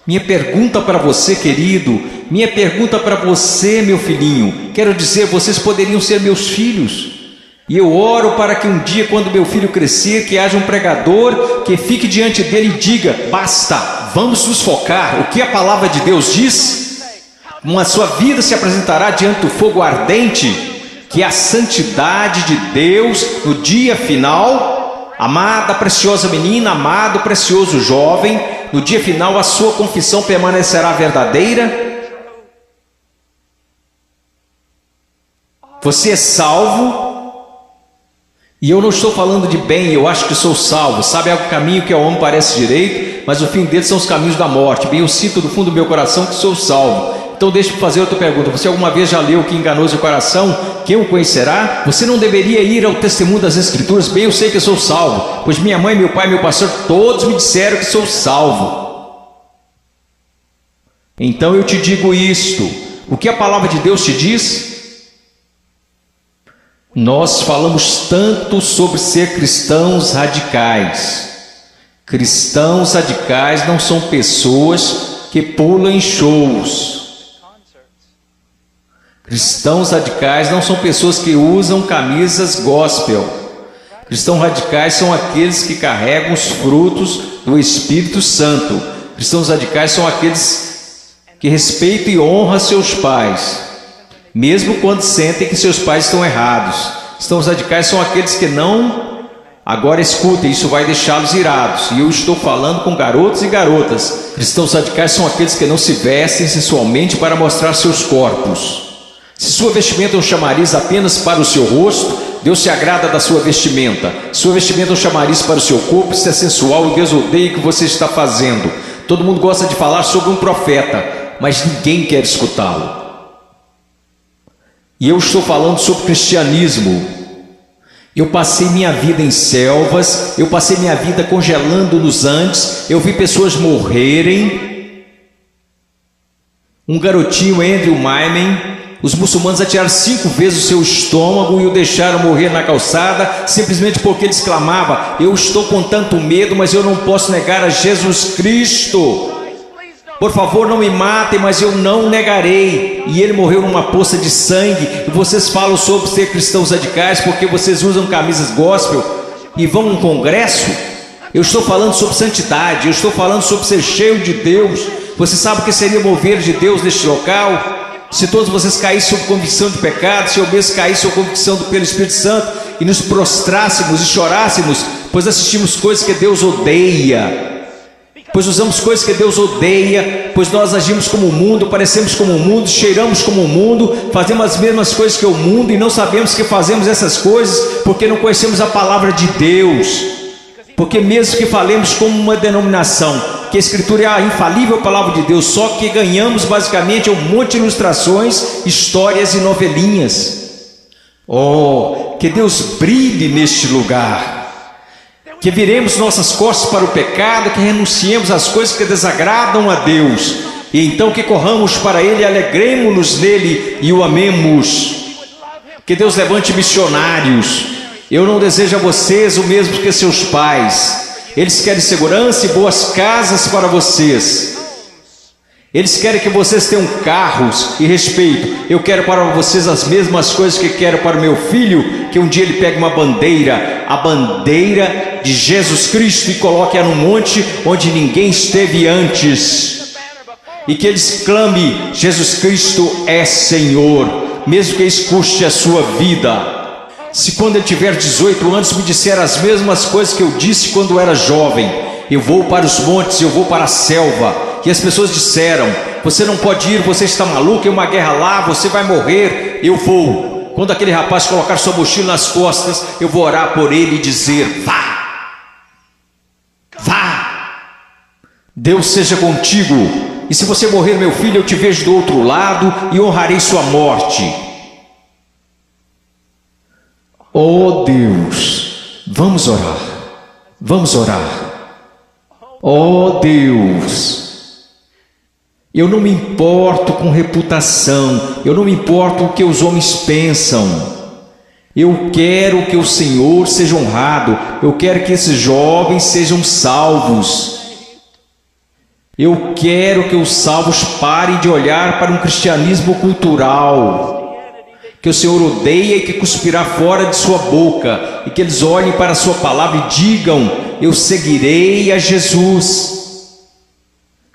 Minha pergunta para você, querido, minha pergunta para você, meu filhinho, quero dizer, vocês poderiam ser meus filhos. E eu oro para que um dia, quando meu filho crescer, que haja um pregador que fique diante dele e diga: basta, vamos nos focar. O que a palavra de Deus diz? A sua vida se apresentará diante do fogo ardente, que é a santidade de Deus no dia final. Amada, preciosa menina, amado, precioso jovem, no dia final a sua confissão permanecerá verdadeira. Você é salvo. E eu não estou falando de bem, eu acho que sou salvo. Sabe, é o caminho que ao homem parece direito, mas o fim dele são os caminhos da morte. Bem, eu sinto do fundo do meu coração que sou salvo. Então deixa eu fazer outra pergunta: você alguma vez já leu Que enganoso o coração, quem o conhecerá? Você não deveria ir ao testemunho das Escrituras? Bem, eu sei que eu sou salvo, pois minha mãe, meu pai, meu pastor, todos me disseram que sou salvo. Então eu te digo isto: o que a palavra de Deus te diz? Nós falamos tanto sobre ser cristãos radicais. Cristãos radicais não são pessoas que pulam em shows. Cristãos radicais não são pessoas que usam camisas gospel. Cristãos radicais são aqueles que carregam os frutos do Espírito Santo. Cristãos radicais são aqueles que respeitam e honram seus pais, mesmo quando sentem que seus pais estão errados. Cristãos radicais são aqueles que não... Agora escutem, isso vai deixá-los irados. E eu estou falando com garotos e garotas. Cristãos radicais são aqueles que não se vestem sensualmente para mostrar seus corpos. Se sua vestimenta é um chamariz apenas para o seu rosto, Deus se agrada da sua vestimenta. Sua vestimenta é um chamariz para o seu corpo, isso é sensual e Deus odeia o que você está fazendo. Todo mundo gosta de falar sobre um profeta, mas ninguém quer escutá-lo. E eu estou falando sobre cristianismo. Eu passei minha vida em selvas, eu passei minha vida congelando nos Andes, eu vi pessoas morrerem. Um garotinho, Andrew Myman, os muçulmanos atiraram 5 vezes o seu estômago e o deixaram morrer na calçada, simplesmente porque ele exclamava: eu estou com tanto medo, mas eu não posso negar a Jesus Cristo. Por favor, não me matem, mas eu não negarei. E ele morreu numa poça de sangue. E vocês falam sobre ser cristãos radicais porque vocês usam camisas gospel e vão a um congresso? Eu estou falando sobre santidade, eu estou falando sobre ser cheio de Deus. Você sabe o que seria mover de Deus neste local? Se todos vocês caíssem sob convicção de pecado, se eu mesmo caísse sob convicção pelo Espírito Santo e nos prostrássemos e chorássemos, pois assistimos coisas que Deus odeia. Pois usamos coisas que Deus odeia, pois nós agimos como o mundo, parecemos como o mundo, cheiramos como o mundo, fazemos as mesmas coisas que o mundo e não sabemos que fazemos essas coisas porque não conhecemos a palavra de Deus. Porque mesmo que falemos como uma denominação, que a Escritura é a infalível palavra de Deus, só que ganhamos basicamente um monte de ilustrações, histórias e novelinhas. Oh, que Deus brilhe neste lugar. Que viremos nossas costas para o pecado, que renunciemos às coisas que desagradam a Deus, e então que corramos para Ele, alegremos-nos nele e o amemos. Que Deus levante missionários. Eu não desejo a vocês o mesmo que seus pais. Eles querem segurança e boas casas para vocês. Eles querem que vocês tenham carros e respeito. Eu quero para vocês as mesmas coisas que quero para o meu filho, que um dia ele pegue uma bandeira, a bandeira de Jesus Cristo, e coloque-a num monte onde ninguém esteve antes, e que eles clamem: Jesus Cristo é Senhor, mesmo que isso custe a sua vida. Se quando ele tiver 18 anos me disser as mesmas coisas que eu disse quando era jovem: eu vou para os montes, eu vou para a selva, e as pessoas disseram: você não pode ir, você está maluco, é uma guerra lá, você vai morrer. Eu vou. Quando aquele rapaz colocar sua mochila nas costas, eu vou orar por ele e dizer: vá, vá, Deus seja contigo, e se você morrer, meu filho, eu te vejo do outro lado e honrarei sua morte. Oh Deus, vamos orar, vamos orar. Oh Deus, eu não me importo com reputação, eu não me importo com o que os homens pensam. Eu quero que o Senhor seja honrado, eu quero que esses jovens sejam salvos. Eu quero que os salvos parem de olhar para um cristianismo cultural, que o Senhor odeia e que cuspirá fora de sua boca, e que eles olhem para a sua palavra e digam: eu seguirei a Jesus.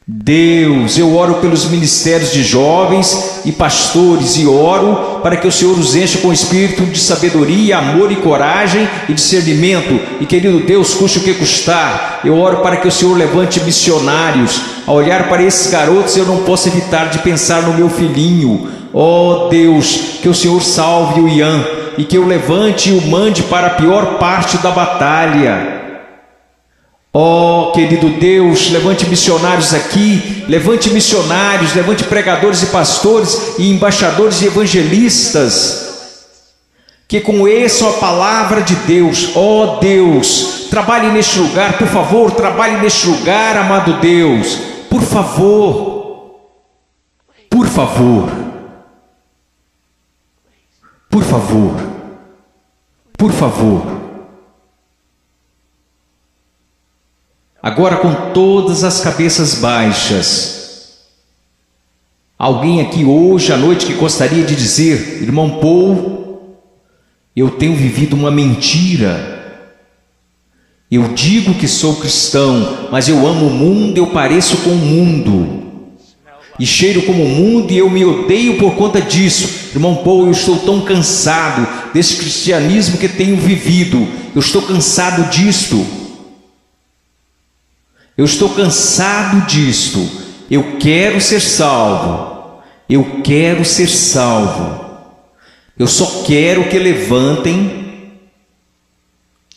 Deus, eu oro pelos ministérios de jovens e pastores, e oro para que o Senhor os encha com espírito de sabedoria, amor e coragem e discernimento, e querido Deus, custe o que custar, eu oro para que o Senhor levante missionários. Ao olhar para esses garotos, eu não posso evitar de pensar no meu filhinho. Oh Deus, que o Senhor salve o Ian, e que eu levante e o mande para a pior parte da batalha. Oh, querido Deus, levante missionários aqui, levante missionários, levante pregadores e pastores e embaixadores e evangelistas, que conheçam a palavra de Deus. Oh Deus, trabalhe neste lugar, por favor, trabalhe neste lugar, amado Deus, por favor, por favor, por favor, por favor. Agora, com todas as cabeças baixas, alguém aqui hoje à noite que gostaria de dizer: irmão Paul, eu tenho vivido uma mentira. Eu digo que sou cristão, mas eu amo o mundo, eu pareço com o mundo, e cheiro como o mundo, e eu me odeio por conta disso. Irmão Paul, eu estou tão cansado desse cristianismo que tenho vivido, eu estou cansado disto. Eu estou cansado disto. Eu quero ser salvo. Eu quero ser salvo. Eu só quero que levantem.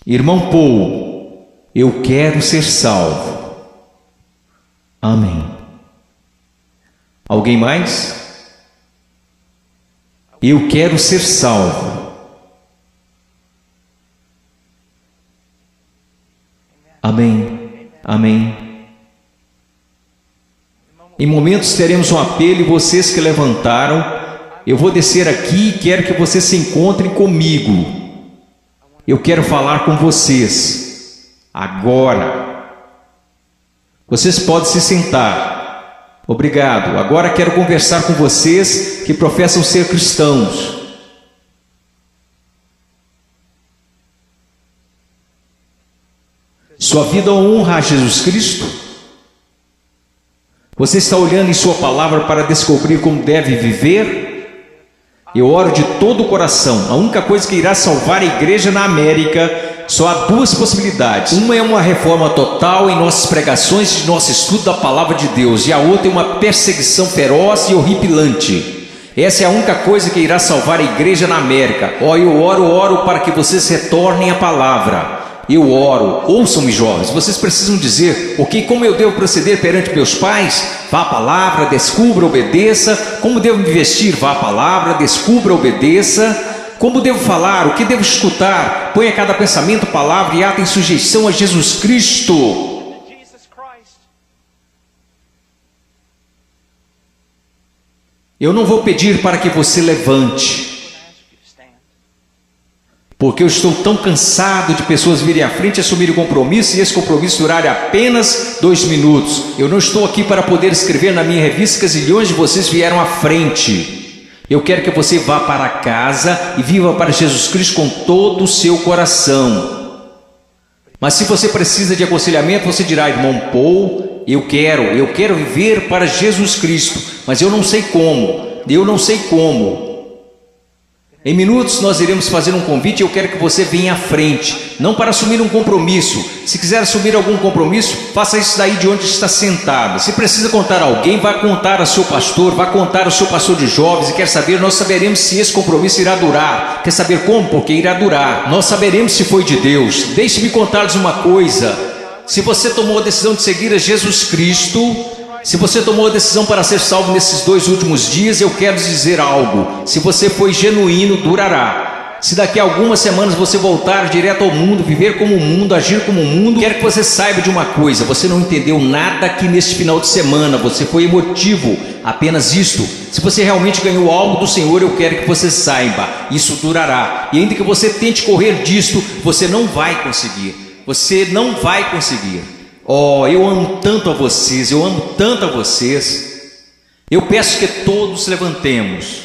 Irmão Paul, eu quero ser salvo. Amém. Alguém mais? Eu quero ser salvo. Amém. Amém. Em momentos teremos um apelo, e vocês que levantaram, eu vou descer aqui e quero que vocês se encontrem comigo. Eu quero falar com vocês agora. Vocês podem se sentar. Obrigado. Agora quero conversar com vocês que professam ser cristãos. Sua vida honra a Jesus Cristo? Você está olhando em sua palavra para descobrir como deve viver? Eu oro de todo o coração. A única coisa que irá salvar a igreja na América, só há duas possibilidades. Uma é uma reforma total em nossas pregações e nosso estudo da palavra de Deus, e a outra é uma perseguição feroz e horripilante. Essa é a única coisa que irá salvar a igreja na América. Eu oro para que vocês retornem à palavra. Eu oro, ouçam-me, jovens, vocês precisam dizer: ok, como eu devo proceder perante meus pais? Vá à palavra, descubra, obedeça. Como devo me vestir? Vá à palavra, descubra, obedeça. Como devo falar? O que devo escutar? Ponha cada pensamento, palavra e ato em sujeição a Jesus Cristo. Eu não vou pedir para que você levante. Porque eu estou tão cansado de pessoas virem à frente e assumirem compromisso e esse compromisso durar apenas 2 minutos. Eu não estou aqui para poder escrever na minha revista que zilhões de vocês vieram à frente. Eu quero que você vá para casa e viva para Jesus Cristo com todo o seu coração. Mas se você precisa de aconselhamento, você dirá: irmão Paul, eu quero viver para Jesus Cristo, mas eu não sei como. Em minutos nós iremos fazer um convite e eu quero que você venha à frente, não para assumir um compromisso. Se quiser assumir algum compromisso, faça isso daí de onde está sentado. Se precisa contar a alguém, vá contar ao seu pastor, vá contar ao seu pastor de jovens e quer saber, nós saberemos se esse compromisso irá durar. Quer saber como? Porque irá durar. Nós saberemos se foi de Deus. Deixe-me contar-lhes uma coisa. Se você tomou a decisão de seguir a Jesus Cristo, se você tomou a decisão para ser salvo nesses 2 últimos dias, eu quero dizer algo: se você foi genuíno, durará. Se daqui a algumas semanas você voltar direto ao mundo, viver como o mundo, agir como o mundo, quero que você saiba de uma coisa: você não entendeu nada aqui neste final de semana, você foi emotivo, apenas isto. Se você realmente ganhou algo do Senhor, eu quero que você saiba, isso durará. E ainda que você tente correr disto, você não vai conseguir. Você não vai conseguir. Oh, eu amo tanto a vocês, Eu peço que todos levantemos.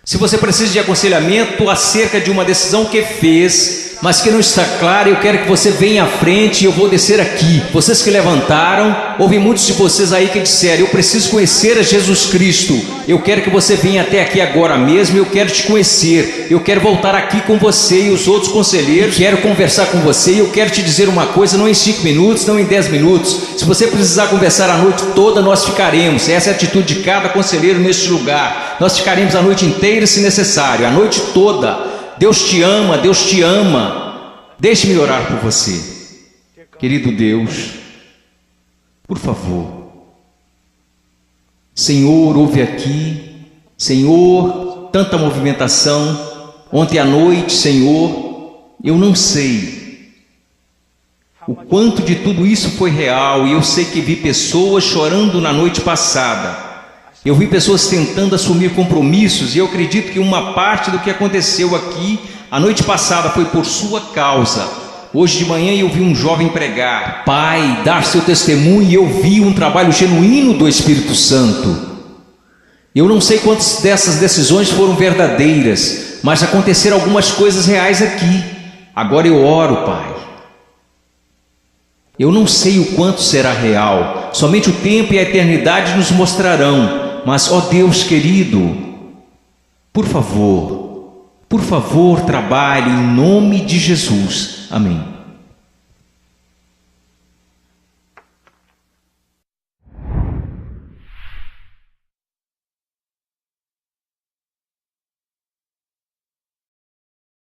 Se você precisa de aconselhamento acerca de uma decisão que fez, mas que não está clara, eu quero que você venha à frente e eu vou descer aqui. Vocês que levantaram, houve muitos de vocês aí que disseram: eu preciso conhecer a Jesus Cristo. Eu quero que você venha até aqui agora mesmo, eu quero te conhecer. Eu quero voltar aqui com você e os outros conselheiros. Quero conversar com você e eu quero te dizer uma coisa, não em 5 minutos, não em 10 minutos. Se você precisar conversar a noite toda, nós ficaremos. Essa é a atitude de cada conselheiro neste lugar. Nós ficaremos a noite inteira se necessário, a noite toda. Deus te ama. Deixe-me orar por você. Querido Deus, por favor, Senhor, ouve aqui. Senhor, tanta movimentação. Ontem à noite, Senhor, eu não sei o quanto de tudo isso foi real, e eu sei que vi pessoas chorando na noite passada. Eu vi pessoas tentando assumir compromissos, e eu acredito que uma parte do que aconteceu aqui a noite passada foi por sua causa. Hoje de manhã eu vi um jovem pregar, Pai, dar seu testemunho, e eu vi um trabalho genuíno do Espírito Santo. Eu não sei quantas dessas decisões foram verdadeiras, mas aconteceram algumas coisas reais aqui. Agora eu oro, Pai. Eu não sei o quanto será real, somente o tempo e a eternidade nos mostrarão. Mas, ó Deus querido, por favor, trabalhe em nome de Jesus. Amém.